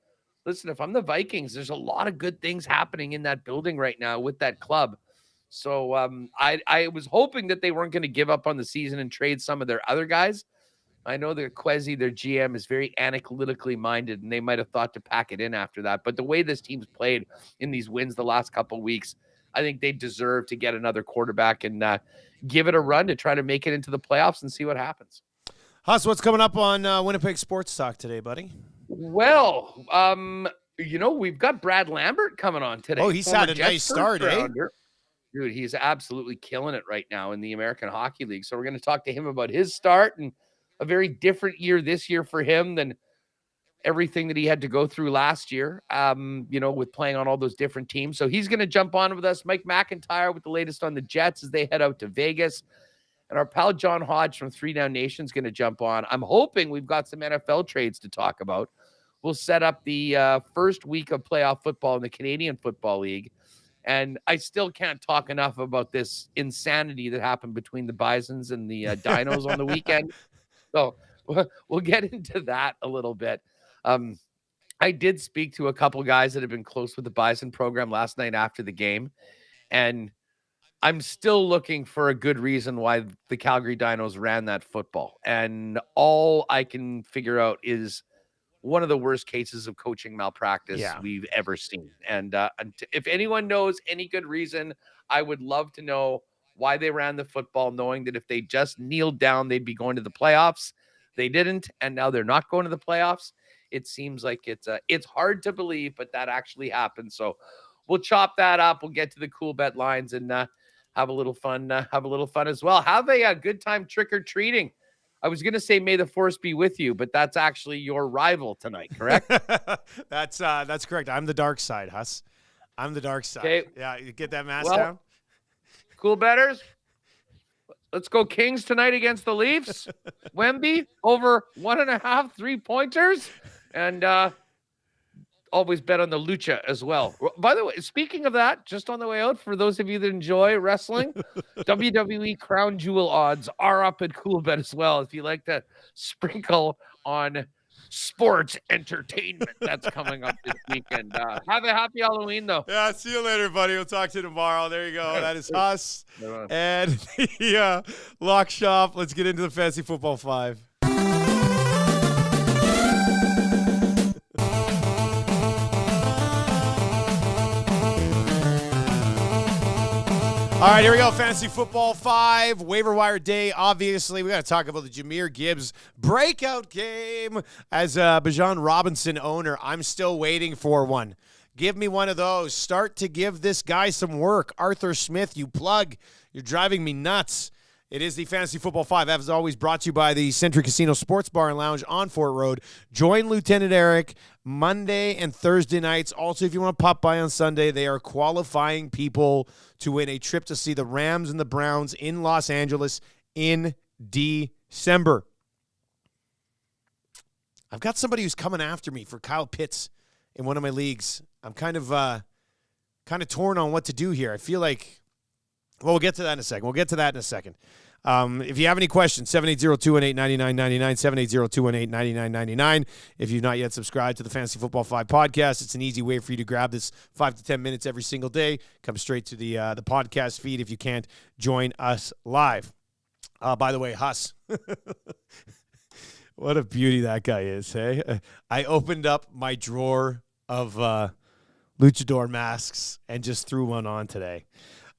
listen, if I'm the Vikings, there's a lot of good things happening in that building right now with that club. So I was hoping that they weren't going to give up on the season and trade some of their other guys. I know that Kwesi, their GM, is very analytically minded, and they might have thought to pack it in after that. But the way this team's played in these wins the last couple of weeks, I think they deserve to get another quarterback and give it a run to try to make it into the playoffs and see what happens. Huss, what's coming up on Winnipeg Sports Talk today, buddy? Well, we've got Brad Lambert coming on today. Oh, he's had a nice start, eh? Dude, he's absolutely killing it right now in the American Hockey League. So we're going to talk to him about his start and a very different year this year for him than everything that he had to go through last year, with playing on all those different teams. So he's going to jump on with us. Mike McIntyre with the latest on the Jets as they head out to Vegas. And our pal John Hodge from 3 Down Nation is going to jump on. I'm hoping we've got some NFL trades to talk about. We'll set up the first week of playoff football in the Canadian Football League. And I still can't talk enough about this insanity that happened between the Bisons and the Dinos on the weekend. So we'll get into that a little bit. I did speak to a couple guys that have been close with the Bison program last night after the game. And I'm still looking for a good reason why the Calgary Dinos ran that football. And all I can figure out is one of the worst cases of coaching malpractice we've ever seen. And if anyone knows any good reason, I would love to know why they ran the football, knowing that if they just kneeled down, they'd be going to the playoffs. They didn't, and now they're not going to the playoffs. It seems like it's hard to believe, but that actually happened. So we'll chop that up. We'll get to the cool bet lines and have a little fun. Have a little fun as well. Have a good time trick-or-treating. I was going to say, may the force be with you, but that's actually your rival tonight, correct? That's correct. I'm the dark side, Huss. I'm the dark side. Okay. Yeah, you get that mask down? Cool betters. Let's go Kings tonight against the Leafs. Wemby over 1.5 3-pointers. And always bet on the Lucha as well. By the way, speaking of that, just on the way out, for those of you that enjoy wrestling, WWE Crown Jewel odds are up at Cool Bet as well. If you like to sprinkle on sports entertainment, that's coming up this weekend. Have a happy Halloween, though. Yeah, see you later, buddy. We'll talk to you tomorrow. There you go. That is us and the Lock Shop. Let's get into the Fantasy Football 5. All right, here we go. Fantasy Football 5, waiver wire day. Obviously, we got to talk about the Jahmyr Gibbs breakout game. As a Bijan Robinson owner, I'm still waiting for one. Give me one of those. Start to give this guy some work. Arthur Smith, you plug. You're driving me nuts. It is the Fantasy Football 5, as always, brought to you by the Century Casino Sports Bar and Lounge on Fort Road. Join Lieutenant Eric Monday and Thursday nights. Also, if you want to pop by on Sunday, they are qualifying people to win a trip to see the Rams and the Browns in Los Angeles in December. I've got somebody who's coming after me for Kyle Pitts in one of my leagues. I'm kind of torn on what to do here. I feel like, well, we'll get to that in a second. If you have any questions, 780-218-9999, 780-218-9999. If you've not yet subscribed to the Fantasy Football 5 podcast, it's an easy way for you to grab this 5 to 10 minutes every single day. Come straight to the podcast feed if you can't join us live. By the way, Huss. What a beauty that guy is, hey? I opened up my drawer of luchador masks and just threw one on today.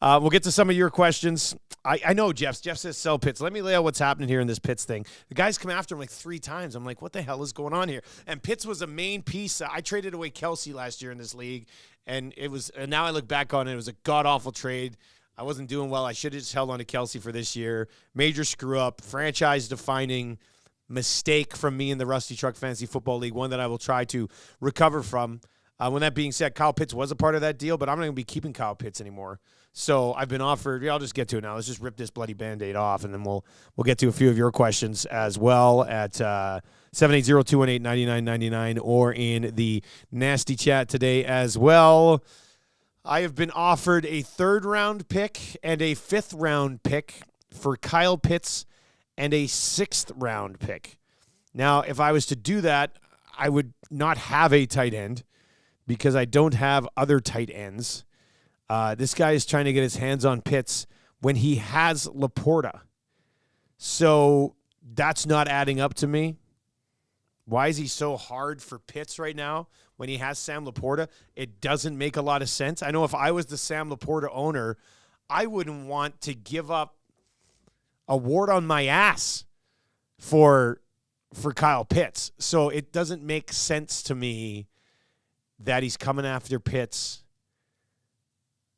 We'll get to some of your questions. I know Jeff says sell Pitts. Let me lay out what's happening here in this Pitts thing. The guy's come after him like 3 times. I'm like, what the hell is going on here? And Pitts was a main piece. I traded away Kelsey last year in this league, and now I look back on it, it was a god-awful trade. I wasn't doing well. I should have just held on to Kelsey for this year. Major screw-up, franchise-defining mistake from me in the Rusty Truck Fantasy Football League, one that I will try to recover from. When that being said, Kyle Pitts was a part of that deal, but I'm not going to be keeping Kyle Pitts anymore. So I've been offered, I'll just get to it now. Let's just rip this bloody Band-Aid off, and then we'll get to a few of your questions as well at 780-218-9999 or in the nasty chat today as well. I have been offered a 3rd-round pick and a 5th-round pick for Kyle Pitts and a 6th-round pick. Now, if I was to do that, I would not have a tight end because I don't have other tight ends. This guy is trying to get his hands on Pitts when he has Laporta. So that's not adding up to me. Why is he so hard for Pitts right now when he has Sam Laporta? It doesn't make a lot of sense. I know if I was the Sam Laporta owner, I wouldn't want to give up a wart on my ass for Kyle Pitts. So it doesn't make sense to me that he's coming after Pitts.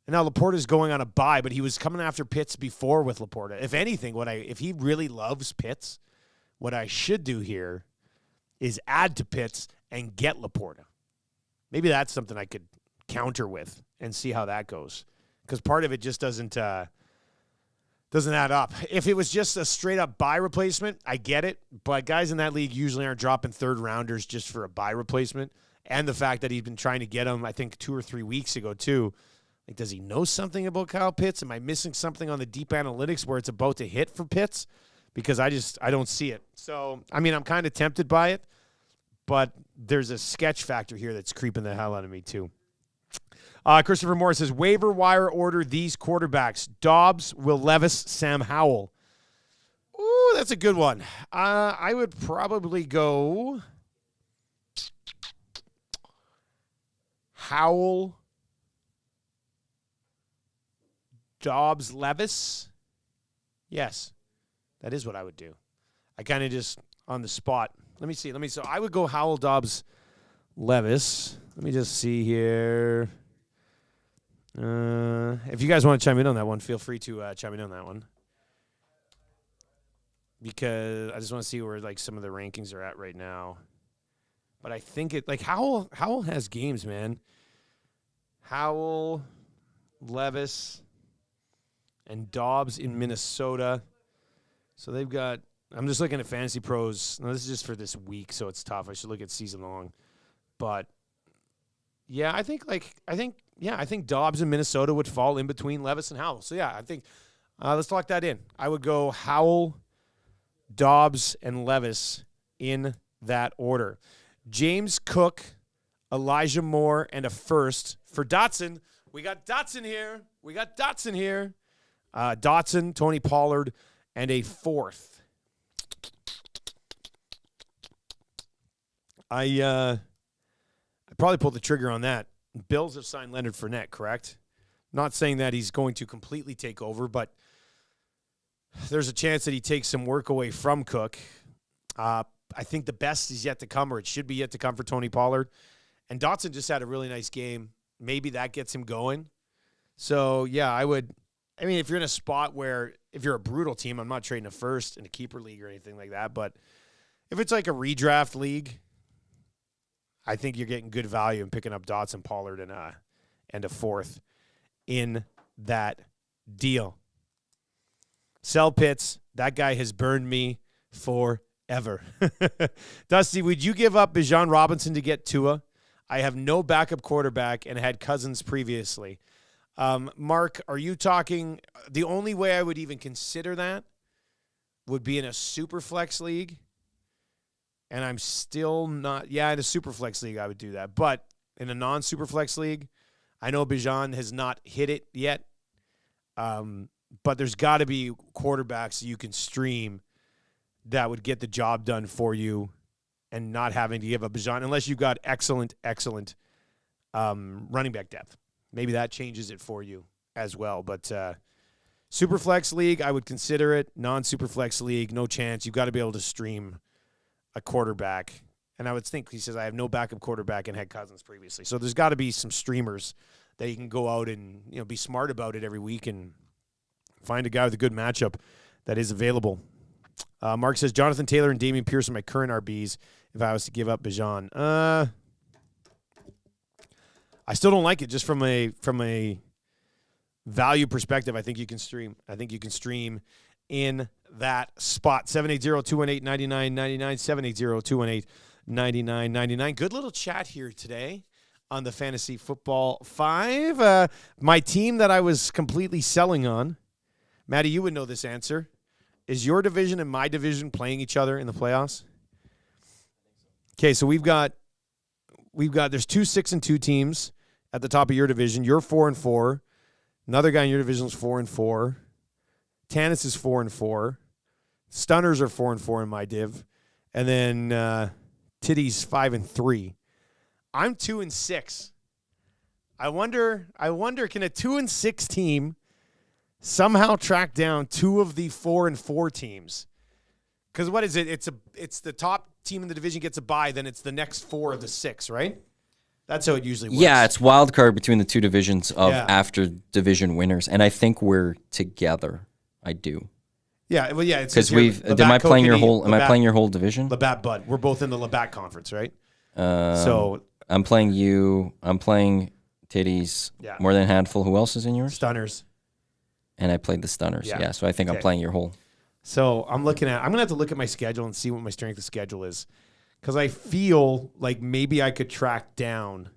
And now Laporta's going on a bye, but he was coming after Pitts before with Laporta. If anything, if he really loves Pitts, what I should do here is add to Pitts and get Laporta. Maybe that's something I could counter with and see how that goes. Because part of it just doesn't add up. If it was just a straight-up buy replacement, I get it. But guys in that league usually aren't dropping 3rd-rounders just for a buy replacement. And the fact that he's been trying to get him, I think, 2 or 3 weeks ago, too. Like, does he know something about Kyle Pitts? Am I missing something on the deep analytics where it's about to hit for Pitts? Because I don't see it. So, I mean, I'm kind of tempted by it. But there's a sketch factor here that's creeping the hell out of me, too. Christopher Moore says, waiver wire order these quarterbacks. Dobbs, Will Levis, Sam Howell. Ooh, that's a good one. I would probably go Howell, Dobbs, Levis. Yes, that is what I would do. I kind of just on the spot. Let me see. So I would go Howell, Dobbs, Levis. Let me just see here. If you guys want to chime in on that one, feel free to chime in on that one. Because I just want to see where like some of the rankings are at right now. But I think Howell has games, man. Howell, Levis, and Dobbs in Minnesota. So they've got, I'm just looking at Fantasy Pros. Now, this is just for this week, so it's tough. I should look at season long. But yeah, I think Dobbs in Minnesota would fall in between Levis and Howell. So yeah, I think let's lock that in. I would go Howell, Dobbs, and Levis in that order. James Cook, Elijah Moore, and a first for Dotson. We got Dotson here. Dotson, Tony Pollard, and a 4th. I probably pulled the trigger on that. Bills have signed Leonard Fournette, correct? Not saying that he's going to completely take over, but there's a chance that he takes some work away from Cook. I think the best is yet to come, or it should be yet to come for Tony Pollard. And Dotson just had a really nice game. Maybe that gets him going. So, yeah, if you're in a spot where, if you're a brutal team, I'm not trading a first in a keeper league or anything like that, but if it's like a redraft league, I think you're getting good value in picking up Dotson, Pollard, and a 4th in that deal. Sell Pitts. That guy has burned me forever. Dusty, would you give up Bijan Robinson to get Tua? I have no backup quarterback and had Cousins previously. Mark, are you talking, the only way I would even consider that would be in a super flex league. And I'm still not. Yeah, in a super flex league, I would do that. But in a non-super flex league, I know Bijan has not hit it yet. But there's got to be quarterbacks you can stream that would get the job done for you and not having to give up Bijan unless you've got excellent running back depth. Maybe that changes it for you as well. But Superflex league, I would consider it. Non-Superflex league, no chance. You've got to be able to stream a quarterback. And I would think, he says, I have no backup quarterback and had Cousins previously. So there's got to be some streamers that you can go out and be smart about it every week and find a guy with a good matchup that is available. Mark says, Jonathan Taylor and Damian Pierce are my current RBs if I was to give up Bijan. I still don't like it just from a value perspective. I think you can stream. In that spot. 780-218-9999, 780-218-9999. Good little chat here today on the Fantasy Football 5. My team that I was completely selling on, Maddie, you would know this answer. Is your division and my division playing each other in the playoffs? Okay, so we've got there's 2 6-2 teams at the top of your division. You're 4-4. Another guy in your division is 4-4. Tanis is 4-4. Stunners are 4-4 in my div. And then Titty's 5-3. I'm 2-6. I wonder, can a 2-6 team somehow track down 2 of the 4-4 teams? Because what is it? It's the top team in the division gets a bye, then it's the next 4 of the 6, right? That's how it usually works. Yeah, it's wild card between the 2 divisions of after division winners, and I think we're together. I do. Yeah, well, yeah. Because am I playing your whole division? Labatt Bud. We're both in the Labatt conference, right? So I'm playing you. I'm playing Titties. Yeah. More than a handful. Who else is in yours? Stunners. And I played the Stunners. Yeah. So I think I'm playing your whole. So I'm going to have to look at my schedule and see what my strength of schedule is. Because I feel like maybe I could track down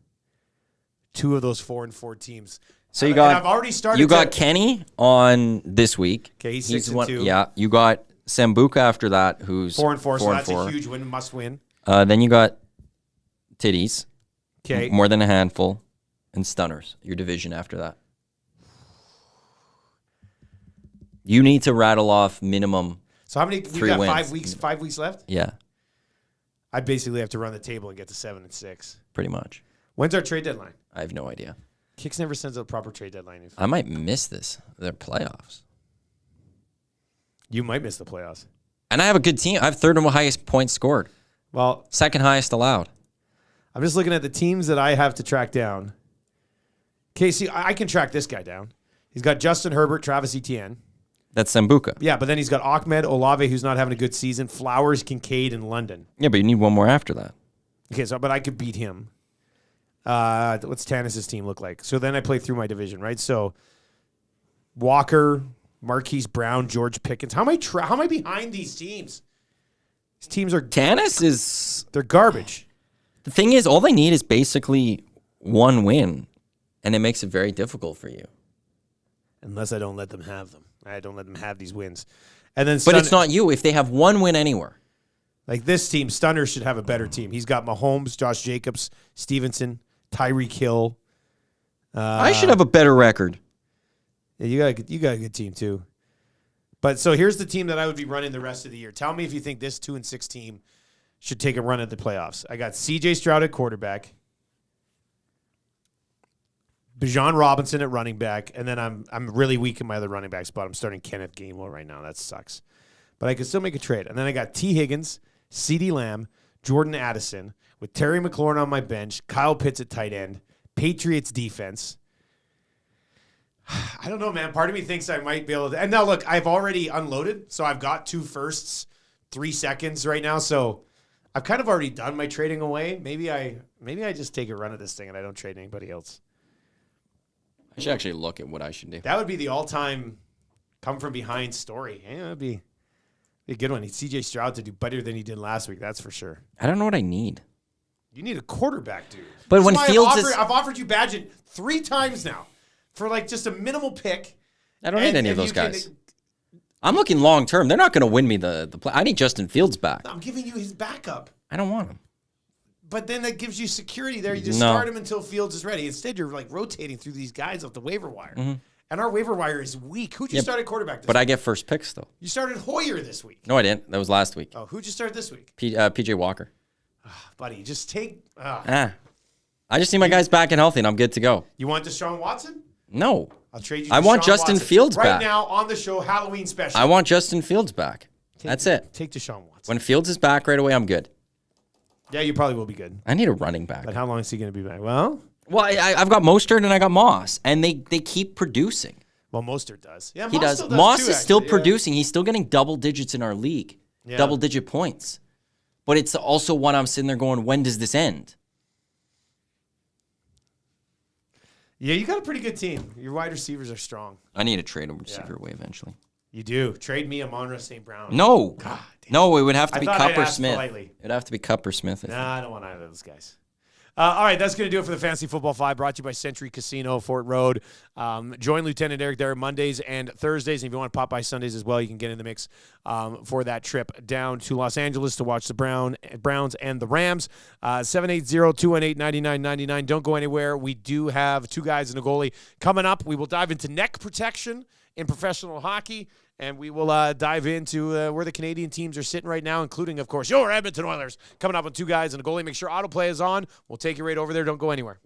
2 of those 4-4 teams. So I've already started. You got Kenny on this week. Okay, he's 6-2. Yeah, you got Sambuca after that, who's 4-4. So that's a huge win, must win. Then you got Titties. Okay, more than a handful, and Stunners. Your division after that. You need to rattle off minimum. So how many? You 3 got wins. 5 weeks left. Yeah, I basically have to run the table and get to 7-6. pretty much. When's our trade deadline? I have no idea. Kicks never sends out a proper trade deadline. I might miss this. They're playoffs. You might miss the playoffs. And I have a good team. I have 3rd highest points scored. Well, 2nd highest allowed. I'm just looking at the teams that I have to track down. Casey, I can track this guy down. He's got Justin Herbert, Travis Etienne. That's Sambuca. Yeah, but then he's got Ahmed, Olave, who's not having a good season, Flowers, Kincaid, and London. Yeah, but you need one more after that. Okay, but I could beat him. What's Tanis's team look like? So then I play through my division, right? So Walker, Marquise Brown, George Pickens. How am I behind these teams? These teams are they're garbage. The thing is, all they need is basically 1 win, and it makes it very difficult for you. Unless I don't let them have them. I don't let them have these wins. And then but it's not you. If they have 1 win anywhere. Like this team, Stunner should have a better team. He's got Mahomes, Josh Jacobs, Stevenson, Tyreek Hill. I should have a better record. Yeah, you got a good team too. But so here's the team that I would be running the rest of the year. Tell me if you think this 2-6 team should take a run at the playoffs. I got C.J. Stroud at quarterback, Bijan Robinson at running back, and then I'm really weak in my other running back spot. I'm starting Kenneth Gainwell right now. That sucks. But I could still make a trade. And then I got T. Higgins, CeeDee Lamb, Jordan Addison, with Terry McLaurin on my bench, Kyle Pitts at tight end, Patriots defense. I don't know, man. Part of me thinks I might be able to. And now, look, I've already unloaded, so I've got 2 firsts, 3 seconds right now. So I've kind of already done my trading away. Maybe I just take a run at this thing and I don't trade anybody else. I should actually look at what I should do. That would be the all-time come-from-behind story. Yeah, that would be a good one. C.J. Stroud to do better than he did last week, that's for sure. I don't know what I need. You need a quarterback, dude. But when Fields I've offered you Badgett 3 times now for like just a minimal pick. I don't need any of those guys. I'm looking long term. They're not going to win me the play. I need Justin Fields back. I'm giving you his backup. I don't want him. But then that gives you security there. You just start him until Fields is ready. Instead, you're like rotating through these guys off the waiver wire. Mm-hmm. And our waiver wire is weak. Who'd you start at quarterback this week? But I get first picks still. You started Hoyer this week. No, I didn't. That was last week. Oh, who'd you start this week? PJ Walker. Buddy, just take... I just need my guys back and healthy, and I'm good to go. You want Deshaun Watson? No. I'll trade you I want Justin Fields back. Right now on the show, Halloween special. I want Justin Fields back. That's it. Take Deshaun Watson. When Fields is back right away, I'm good. Yeah, you probably will be good. I need a running back. But how long is he going to be back? Well, I've got Mostert and I got Moss, and they keep producing. Well, Mostert does. Yeah, he does. Moss is still producing. He's still getting double digits in our league, double-digit points. But it's also one I'm sitting there going, when does this end? Yeah, you got a pretty good team. Your wide receivers are strong. I need to trade a receiver away eventually. You do. Trade me Amon-Ra St. Brown. No. God damn. No, it would have to be Cup or Smith. Politely. It would have to be Cup or Smith. Nah, I don't want either of those guys. All right, that's going to do it for the Fantasy Football 5, brought to you by Century Casino, Fort Road. Join Lieutenant Eric there Mondays and Thursdays. And if you want to pop by Sundays as well, you can get in the mix for that trip down to Los Angeles to watch the Browns and the Rams. 780-218-9999. Don't go anywhere. We do have two guys and a goalie coming up. We will dive into neck protection in professional hockey. And we will dive into where the Canadian teams are sitting right now, including, of course, your Edmonton Oilers coming up with two guys and a goalie. Make sure autoplay is on. We'll take you right over there. Don't go anywhere.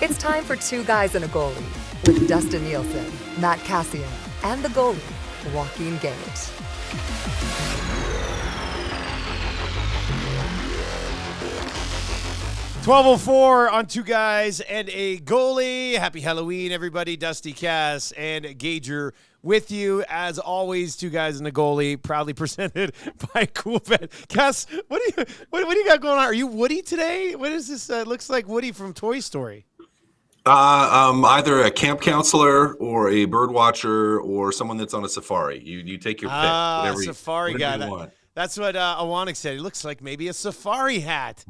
It's time for Two Guys and a Goalie with Dustin Nielsen, Matt Cassian, and the goalie, Joaquin Gate. $12:04 on Two Guys and a Goalie. Happy Halloween, everybody. Dusty, Cass, and Gager with you. As always, Two Guys and a Goalie, proudly presented by Coolbet. Cass, what do you got going on? Are you Woody today? What is this? Looks like Woody from Toy Story. Either a camp counselor or a bird watcher or someone that's on a safari. You take your pick. Whatever safari whatever guy. you want. That's what Awanik said. He looks like maybe a safari hat.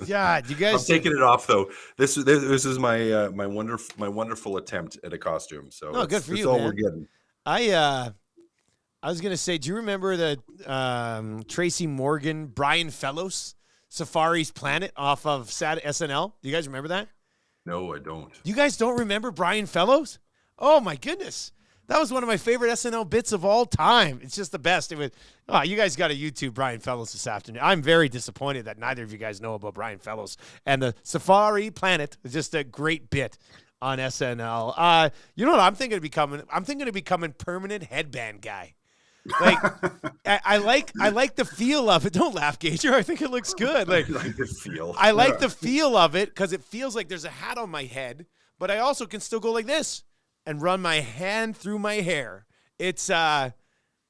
God, you guys. I'm taking it off though. This is my my wonderful attempt at a costume. So good for that's you, all man. we're getting. I was gonna say, do you remember the Tracy Morgan, Brian Fellows, Safari's Planet off of SNL? Do you guys remember that? No, I don't. You guys don't remember Brian Fellows? Oh my goodness. That was one of my favorite SNL bits of all time. It's just the best. You guys got to YouTube Brian Fellows this afternoon. I'm very disappointed that neither of you guys know about Brian Fellows. And the Safari Planet is just a great bit on SNL. You know what I'm thinking of becoming? I'm thinking of becoming permanent headband guy. Like I like the feel of it. Don't laugh, Gager. I think it looks good. Like the feel. I like the feel of it because it feels like there's a hat on my head, but I also can still go like this and run my hand through my hair. It's I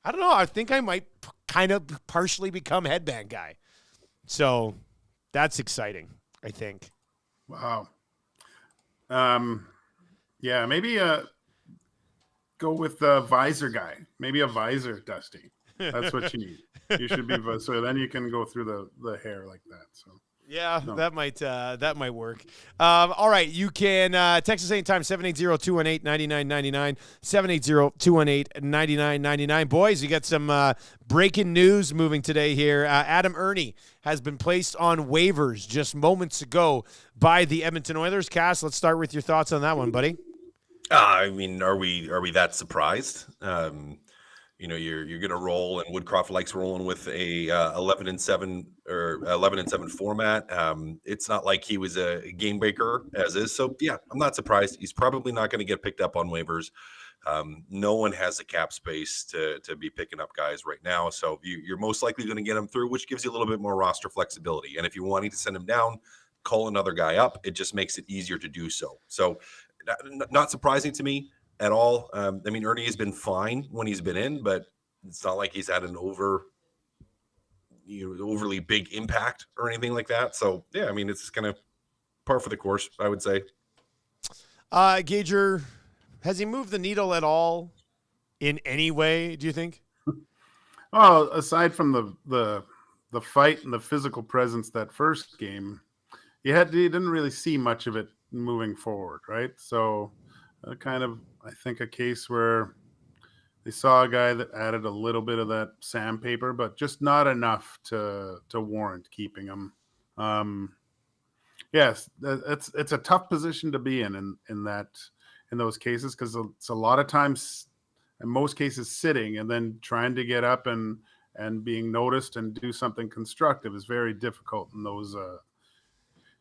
don't know. I think I might kind of partially become headband guy. So that's exciting, I think. Wow. Yeah, maybe go with the visor guy. Maybe a visor, Dusty. That's what you need. You should be so then you can go through the hair like that. So yeah, no. that might work. All right, you can text us anytime, 780-218-9999, 780-218-9999. Boys, you got some breaking news moving today here. Adam Ernie has been placed on waivers just moments ago by the Edmonton Oilers. Cass, let's start with your thoughts on that one, buddy. I mean, are we that surprised? You're going to roll, and Woodcroft likes rolling with a 11-7 or 11-7 format. It's not like he was a game breaker as is. So yeah, I'm not surprised. He's probably not going to get picked up on waivers. No one has the cap space to be picking up guys right now. So you're most likely going to get him through, which gives you a little bit more roster flexibility. And if you're wanting to send him down, call another guy up. It just makes it easier to do so. So not surprising to me at all. I mean, Ernie has been fine when he's been in, but it's not like he's had an overly big impact or anything like that. So yeah, I mean, it's kind of par for the course, I would say. Gager, has he moved the needle at all in any way, do you think? Well, aside from the fight and the physical presence that first game, you didn't really see much of it moving forward, right? So kind of, I think, a case where they saw a guy that added a little bit of that sandpaper, but just not enough to warrant keeping him. Yes, it's a tough position to be in those cases, because it's a lot of times, in most cases, sitting and then trying to get up and being noticed and do something constructive is very difficult in those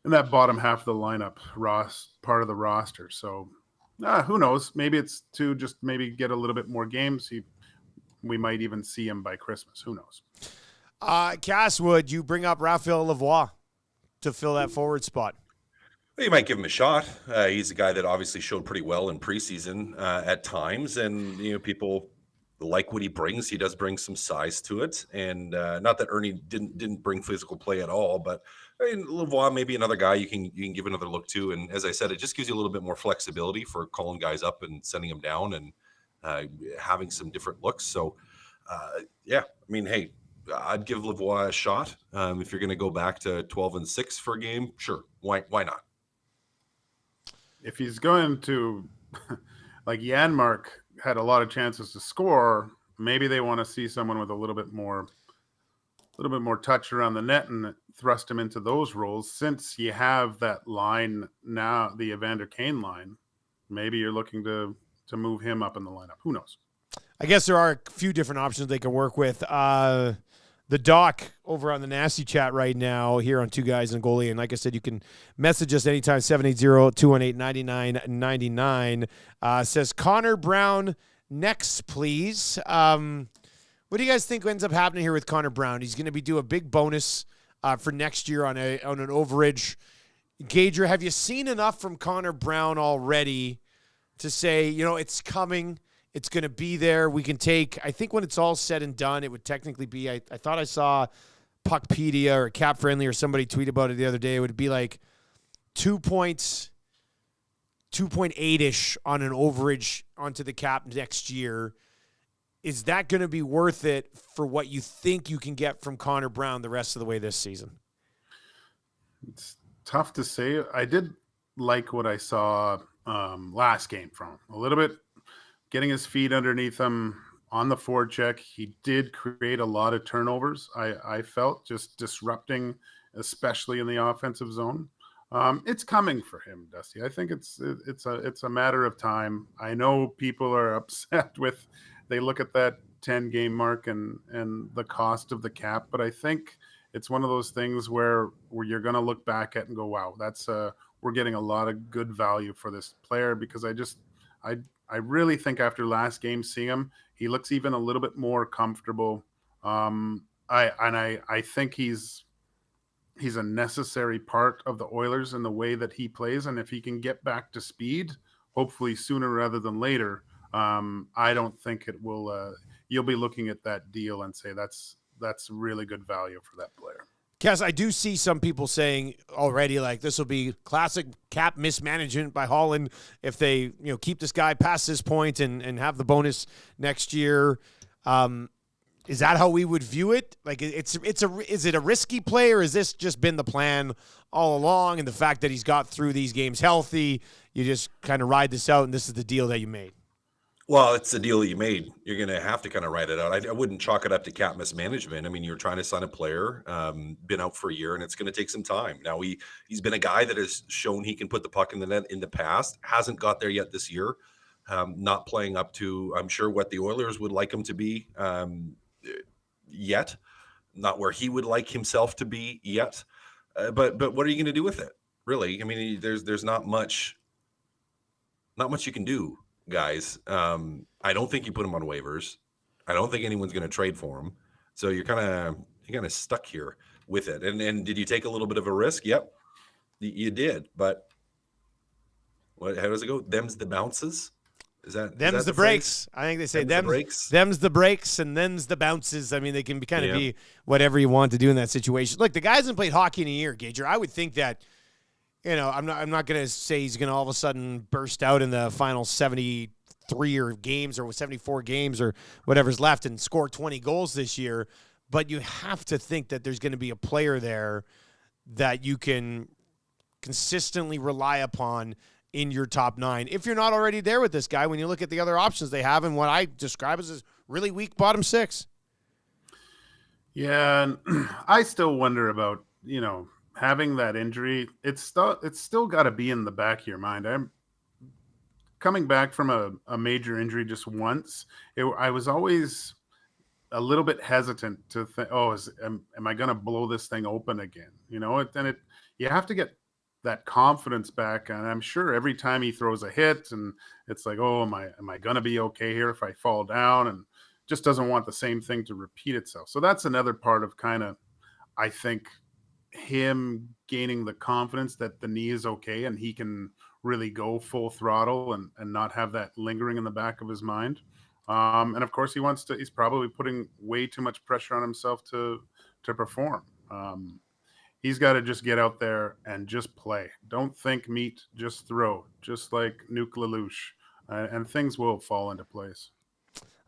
in that bottom half of the lineup part of the roster. So who knows? Maybe it's to just maybe get a little bit more games. We might even see him by Christmas. Who knows? Cass, would you bring up Raphael Lavoie to fill that forward spot? Well, you might give him a shot. He's a guy that obviously showed pretty well in preseason at times, and people like what he brings. He does bring some size to it, and not that Ernie didn't bring physical play at all, but I mean, Lavoie maybe another guy you can give another look to. And as I said, it just gives you a little bit more flexibility for calling guys up and sending them down and having some different looks. So yeah, I mean, hey, I'd give Lavoie a shot. If you're going to go back to 12-6 for a game, sure, why not? If he's going to, like Janmark had a lot of chances to score, maybe they want to see someone with a little bit more touch around the net and thrust him into those roles. Since you have that line now, the Evander Kane line, maybe you're looking to move him up in the lineup. Who knows? I guess there are a few different options they can work with. The doc over on the Nasty Chat right now here on Two Guys and Goalie. And like I said, you can message us anytime, 780-218-9999. Says Connor Brown next, please. What do you guys think ends up happening here with Connor Brown? He's going to be due a big bonus for next year on an overage. Gager, have you seen enough from Connor Brown already to say, it's coming, it's going to be there? We can take, I think when it's all said and done, it would technically be, I thought I saw Puckpedia or Cap Friendly or somebody tweet about it the other day. It would be like 2 points, 2.8-ish on an overage onto the cap next year. Is that going to be worth it for what you think you can get from Connor Brown the rest of the way this season? It's tough to say. I did like what I saw last game from him. A little bit getting his feet underneath him on the forecheck. He did create a lot of turnovers. I felt just disrupting, especially in the offensive zone. It's coming for him, Dusty. I think it's a matter of time. I know people are upset with, they look at that 10-game mark and the cost of the cap, but I think it's one of those things where you're going to look back at and go, wow, that's we're getting a lot of good value for this player, because I really think after last game, seeing him, he looks even a little bit more comfortable. I think he's a necessary part of the Oilers in the way that he plays. And if he can get back to speed, hopefully sooner rather than later, I don't think it will, you'll be looking at that deal and say, that's really good value for that player. Cass, I do see some people saying already, like, this will be classic cap mismanagement by Holland if they, keep this guy past this point and have the bonus next year. Is that how we would view it? Like, is it a risky play, or has this just been the plan all along? And the fact that he's got through these games healthy, you just kind of ride this out, and this is the deal that you made? Well, it's the deal that you made. You're going to have to kind of ride it out. I wouldn't chalk it up to cap mismanagement. I mean, you're trying to sign a player, been out for a year, and it's going to take some time. Now, he's been a guy that has shown he can put the puck in the net in the past. Hasn't got there yet this year. Not playing up to, I'm sure, what the Oilers would like him to be yet. Not where he would like himself to be yet. But what are you going to do with it? Really? I mean, there's not much you can do, guys. I don't think you put him on waivers. I don't think anyone's going to trade for him. So you're kind of stuck here with it. And did you take a little bit of a risk? Yep, you did. But how does it go? Them's the bounces. Them's the breaks. I think they say them's the breaks and them's the bounces. I mean, they can be whatever you want to do in that situation. Look, the guy hasn't played hockey in a year, Gager. I would think that, I'm not going to say he's going to all of a sudden burst out in the final 73 or games or 74 games or whatever's left and score 20 goals this year. But you have to think that there's going to be a player there that you can consistently rely upon in your top 9. If you're not already there with this guy, when you look at the other options they have and what I describe as a really weak bottom 6. Yeah, and I still wonder about, having that injury. It's still got to be in the back of your mind. I'm coming back from a major injury just once. I was always a little bit hesitant to think, am I going to blow this thing open again? You have to get that confidence back. And I'm sure every time he throws a hit and it's like, am I going to be okay here if I fall down, and just doesn't want the same thing to repeat itself. So that's another part of kind of, I think, him gaining the confidence that the knee is okay and he can really go full throttle and not have that lingering in the back of his mind. And of course he's probably putting way too much pressure on himself to perform. He's got to just get out there and just play. Don't think meat, just throw, just like Nuke Lelouch, and things will fall into place.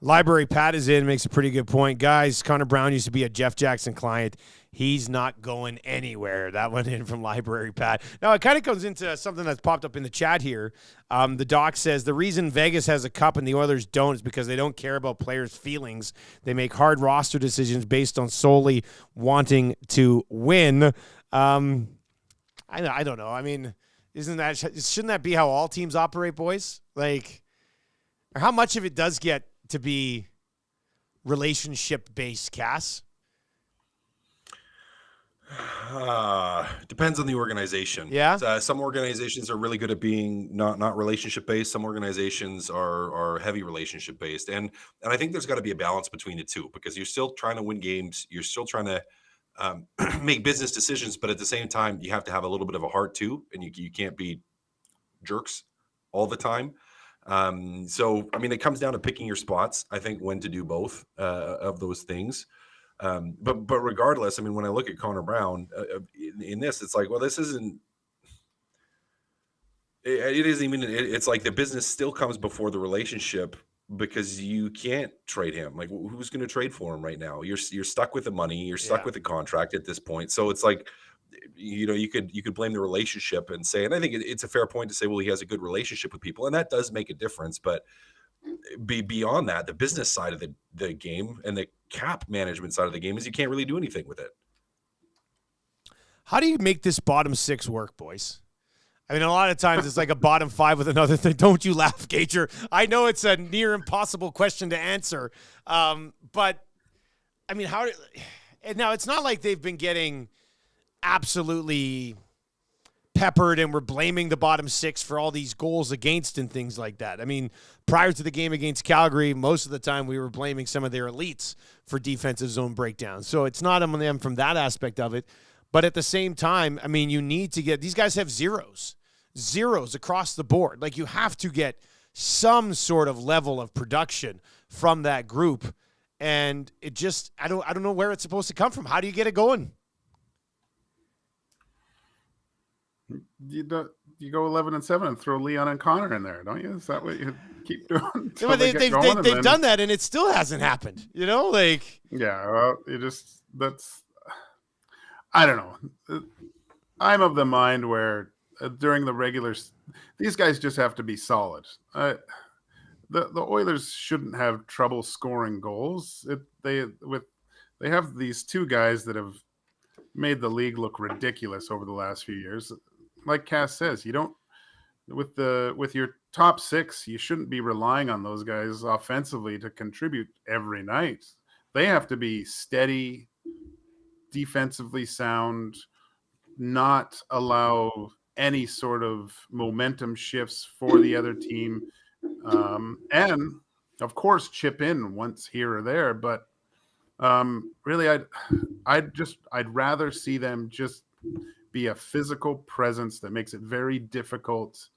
Library Pat is in, makes a pretty good point. Guys, Connor Brown used to be a Jeff Jackson client. He's not going anywhere. That went in from Library Pat. Now, it kind of comes into something that's popped up in the chat here. The doc says the reason Vegas has a cup and the Oilers don't is because they don't care about players' feelings. They make hard roster decisions based on solely wanting to win. I don't know. I mean, shouldn't that be how all teams operate, boys? Like, or how much of it does get to be relationship-based, Cass? Depends on the organization. Yeah. Some organizations are really good at being not relationship-based. Some organizations are heavy relationship-based. And I think there's got to be a balance between the two, because you're still trying to win games. You're still trying to make business decisions, but at the same time, you have to have a little bit of a heart too. And you can't be jerks all the time. So, I mean, it comes down to picking your spots, I think, when to do both of those things. But regardless, I mean, when I look at Connor Brown in this, it's like, well, this isn't, it isn't even, it's like the business still comes before the relationship, because you can't trade him. Like, who's going to trade for him right now? You're stuck with the money. You're stuck with the contract at this point. So it's like, you could blame the relationship and say, and I think it's a fair point to say, well, he has a good relationship with people, and that does make a difference. But beyond that, the business side of the game and the cap management side of the game is you can't really do anything with it. How do you make this bottom 6 work, boys? I mean, a lot of times it's like a bottom 5 with another thing. Don't you laugh, Gager. I know it's a near impossible question to answer. But, I mean, now it's not like they've been getting absolutely peppered and we're blaming the bottom 6 for all these goals against and things like that. I mean, prior to the game against Calgary, most of the time we were blaming some of their elites for defensive zone breakdowns. So it's not on them from that aspect of it. But at the same time, I mean, you need to get – these guys have zeros across the board. Like, you have to get some sort of level of production from that group. And it just – I don't know where it's supposed to come from. How do you get it going? You go 11-7 and throw Leon and Connor in there, don't you? Is that what you keep doing? Yeah, they've done that, and it still hasn't happened. You know, like – yeah, well, that's – I don't know. I'm of the mind where during the regulars, these guys just have to be solid. The Oilers shouldn't have trouble scoring goals. They have these 2 guys that have made the league look ridiculous over the last few years. Like Cass says, you don't with your top 6, you shouldn't be relying on those guys offensively to contribute every night. They have to be steady, defensively sound, not allow any sort of momentum shifts for the other team, and of course chip in once here or there. But really, I'd rather see them just be a physical presence that makes it very difficult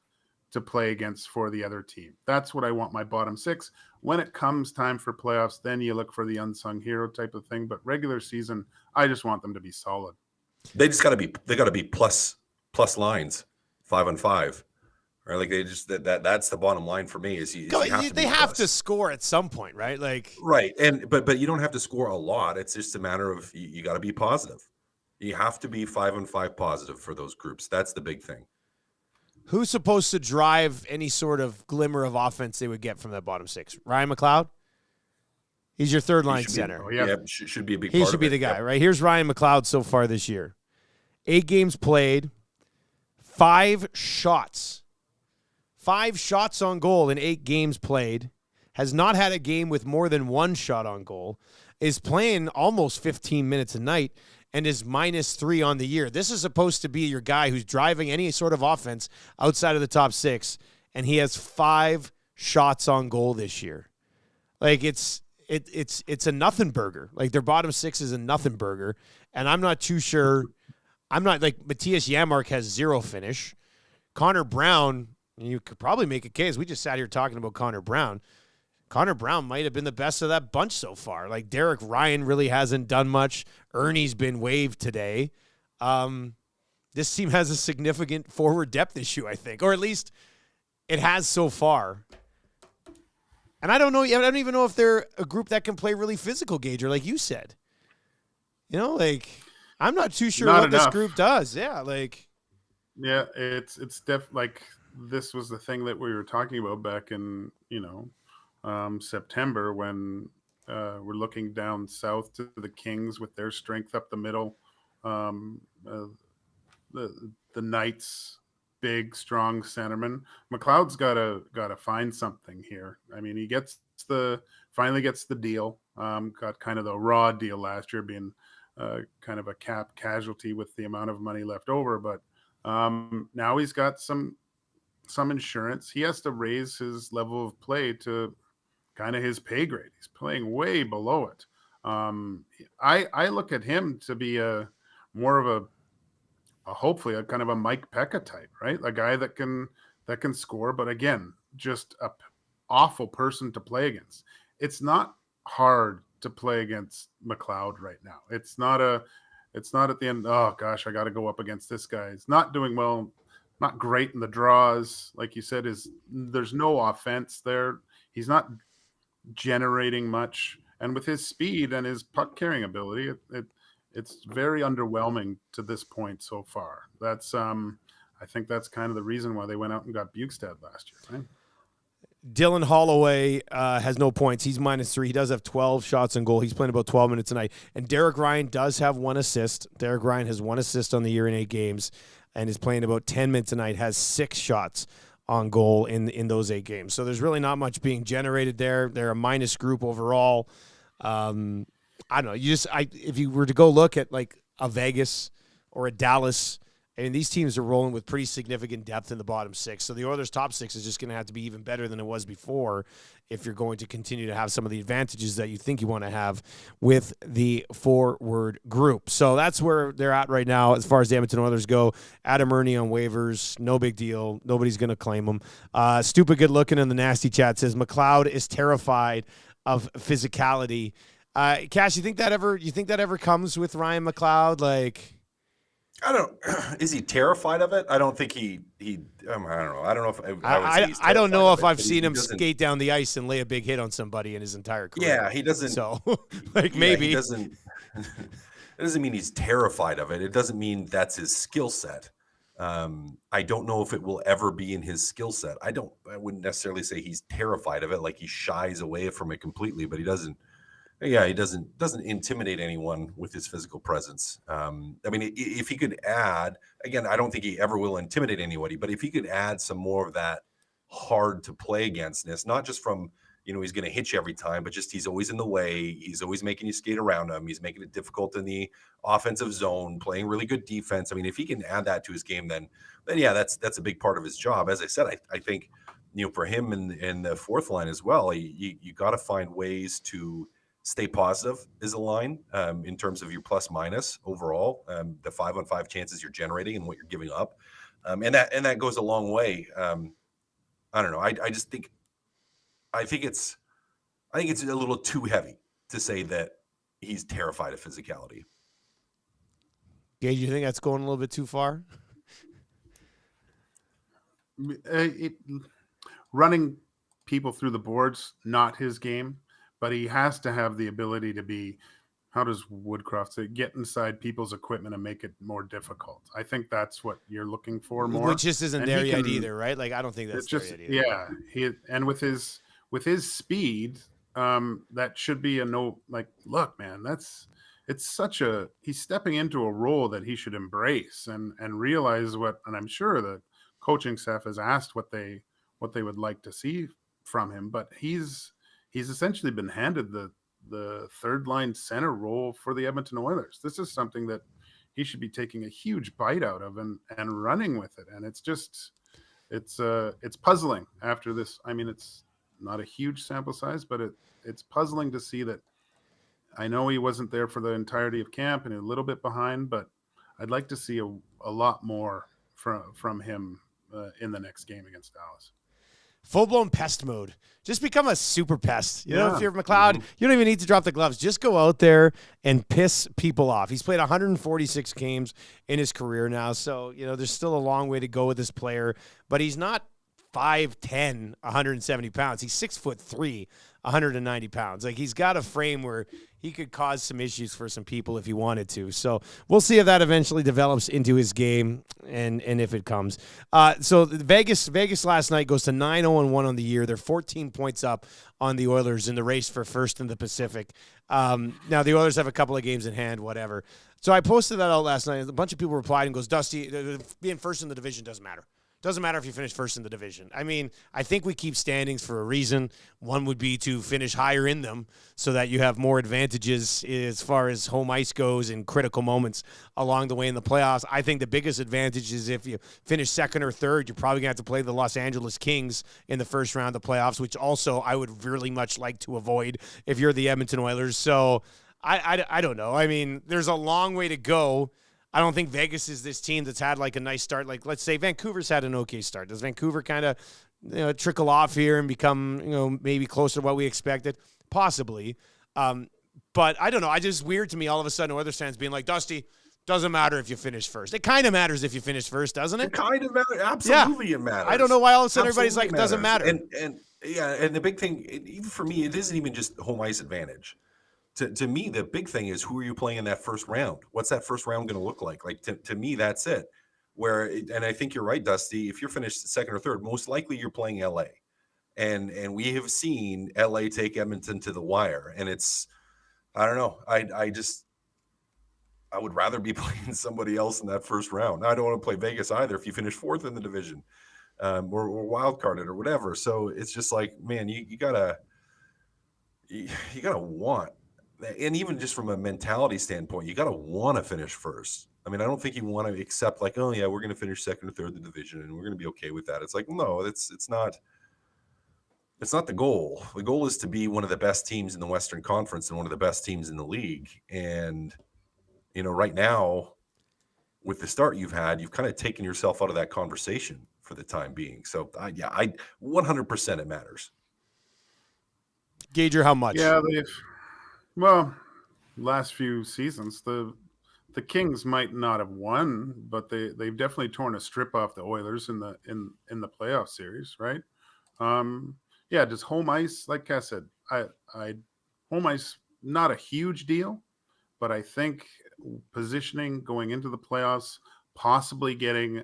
to play against for the other team. That's what I want my bottom 6. When it comes time for playoffs, then you look for the unsung hero type of thing. But regular season, I just want them to be solid. They just got to be plus lines, 5-on-5, right? Like that's the bottom line for me. They have to score at some point, right? Like right, but you don't have to score a lot. It's just a matter of you got to be positive. You have to be 5-on-5 positive for those groups. That's the big thing. Who's supposed to drive any sort of glimmer of offense they would get from that bottom 6? Ryan McLeod? He's your third line center. Should be a big part of it. He should be the guy, right? Here's Ryan McLeod so far this year. 8 games played, 5 shots. 5 shots on goal in 8 games played. Has not had a game with more than 1 shot on goal. Is playing almost 15 minutes a night. And is -3 on the year. This is supposed to be your guy who's driving any sort of offense outside of the top 6, and he has 5 shots on goal this year. Like it's a nothing burger. Like their bottom 6 is a nothing burger, and I'm not too sure. I'm not like Matthias Janmark has 0 finish. Connor Brown, you could probably make a case. We just sat here talking about Connor Brown. Connor Brown might have been the best of that bunch so far. Like Derek Ryan really hasn't done much. Ernie's been waived today. This team has a significant forward depth issue, I think, or at least it has so far. And I don't know. I don't even know if they're a group that can play really physical, Gager, like you said. You know, like I'm not too sure what this group does. Yeah, like. Yeah, it's like this was the thing that we were talking about back in September when we're looking down south to the Kings with their strength up the middle. The Knights, big, strong centerman. McLeod's got to find something here. I mean, he finally gets the deal. Got kind of the raw deal last year, being kind of a cap casualty with the amount of money left over. But now he's got some insurance. He has to raise his level of play to kind of his pay grade. He's playing way below it. I look at him to be more of a hopefully a kind of a Mike Pekka type, right? A guy that can score, but again, just a awful person to play against. It's not hard to play against McLeod right now. It's not at the end, oh gosh, I got to go up against this guy. He's not doing well, not great in the draws. Like you said, there's no offense there. He's not generating much, and with his speed and his puck carrying ability, it's very underwhelming to this point so far. That's I think that's kind of the reason why they went out and got Bukestad last year, right? Dylan Holloway has no points. He's -3. He does have 12 shots on goal. He's playing about 12 minutes a night. And Derek Ryan does have 1 assist. Derek Ryan has 1 assist on the year in 8 games and is playing about 10 minutes a night, has 6 shots on goal in those 8 games. So there's really not much being generated there. They're a minus group overall. I don't know. If you were to go look at like a Vegas or a Dallas, I mean, these teams are rolling with pretty significant depth in the bottom 6. So the Oilers' top 6 is just going to have to be even better than it was before if you're going to continue to have some of the advantages that you think you want to have with the forward group. So that's where they're at right now as far as the Edmonton Oilers go. Adam Ernie on waivers, no big deal. Nobody's going to claim him. Stupid good looking in the nasty chat says McLeod is terrified of physicality. Cash, you think that ever comes with Ryan McLeod? Like, I don't. Is he terrified of it? I don't think he. I don't know. I don't know if I don't know if I've seen him skate down the ice and lay a big hit on somebody in his entire career. Yeah, he doesn't. So, like, maybe he doesn't. It doesn't mean he's terrified of it. It doesn't mean that's his skill set. I don't know if it will ever be in his skill set. I wouldn't necessarily say he's terrified of it, like he shies away from it completely, but he doesn't. Yeah, he doesn't intimidate anyone with his physical presence. I mean, if he could add, again, I don't think he ever will intimidate anybody, but if he could add some more of that hard to play againstness, not just from, he's going to hit you every time, but just he's always in the way. He's always making you skate around him. He's making it difficult in the offensive zone, playing really good defense. I mean, if he can add that to his game, then yeah, that's a big part of his job. As I said, I think, for him in the fourth line as well, you got to find ways to stay positive is a line in terms of your plus minus overall, the 5-on-5 chances you're generating and what you're giving up. And that goes a long way. I don't know. I think it's a little too heavy to say that he's terrified of physicality. Gage, you think that's going a little bit too far? Running people through the boards, not his game. But he has to have the ability to be, how does Woodcroft say, get inside people's equipment and make it more difficult. I think that's what you're looking for more. Which just isn't there yet either, right? Like, I don't think that's there yet either. Yeah. With his speed, that should be a no, like, look, man, he's stepping into a role that he should embrace and realize and I'm sure the coaching staff has asked what they would like to see from him, but he's essentially been handed the third line center role for the Edmonton Oilers. This is something that he should be taking a huge bite out of and running with it. And it's puzzling after this. I mean, it's not a huge sample size, but it's puzzling to see that. I know he wasn't there for the entirety of camp and a little bit behind, but I'd like to see a lot more from him in the next game against Dallas. Full-blown pest mode. Just become a super pest. If you're McLeod, you don't even need to drop the gloves. Just go out there and piss people off. He's played 146 games in his career now, so there's still a long way to go with this player. But he's not 5'10", 170 pounds. He's 6'3", 190 pounds. Like, he's got a frame where he could cause some issues for some people if he wanted to. So we'll see if that eventually develops into his game and if it comes. So Vegas last night goes to 9-0-1 on the year. They're 14 points up on the Oilers in the race for first in the Pacific. Now the Oilers have a couple of games in hand, whatever. So I posted that out last night. A bunch of people replied and goes, Dusty, being first in the division doesn't matter. Doesn't matter if you finish first in the division. I mean, I think we keep standings for a reason. One would be to finish higher in them so that you have more advantages as far as home ice goes in critical moments along the way in the playoffs. I think the biggest advantage is if you finish second or third, you're probably going to have to play the Los Angeles Kings in the first round of the playoffs, which also I would really much like to avoid if you're the Edmonton Oilers. So I don't know. I mean, there's a long way to go. I don't think Vegas is this team that's had like a nice start. Like, let's say Vancouver's had an okay start. Does Vancouver kind of trickle off here and become maybe closer to what we expected? Possibly. But I don't know. It's just weird to me all of a sudden Oilers fans being like, Dusty, doesn't matter if you finish first. It kind of matters if you finish first, doesn't it? It kind of matters. Absolutely, It matters. I don't know why all of a sudden everybody's like, it doesn't matter. And the big thing, even for me, it isn't even just home ice advantage. To me, the big thing is who are you playing in that first round? What's that first round going to look like? Like to me, that's it. And I think you're right, Dusty. If you're finished second or third, most likely you're playing LA. and we have seen LA take Edmonton to the wire, and I don't know. I would rather be playing somebody else in that first round. Now, I don't want to play Vegas either if you finish fourth in the division, or wild carded or whatever. So it's just like, man, you gotta want, and even just from a mentality standpoint, you gotta want to finish first. I mean, I don't think you want to accept like, oh yeah, we're going to finish second or third in the division and we're going to be okay with that. It's like, no, it's not the goal. The goal is to be one of the best teams in the Western Conference and one of the best teams in the league. And right now, with the start you've had, you've kind of taken yourself out of that conversation for the time being. So I 100% it matters. Gager, how much? Yeah, last few seasons, the Kings might not have won, but they've definitely torn a strip off the Oilers in the playoff series, right? Just home ice, like Cass said, home ice, not a huge deal, but I think positioning going into the playoffs, possibly getting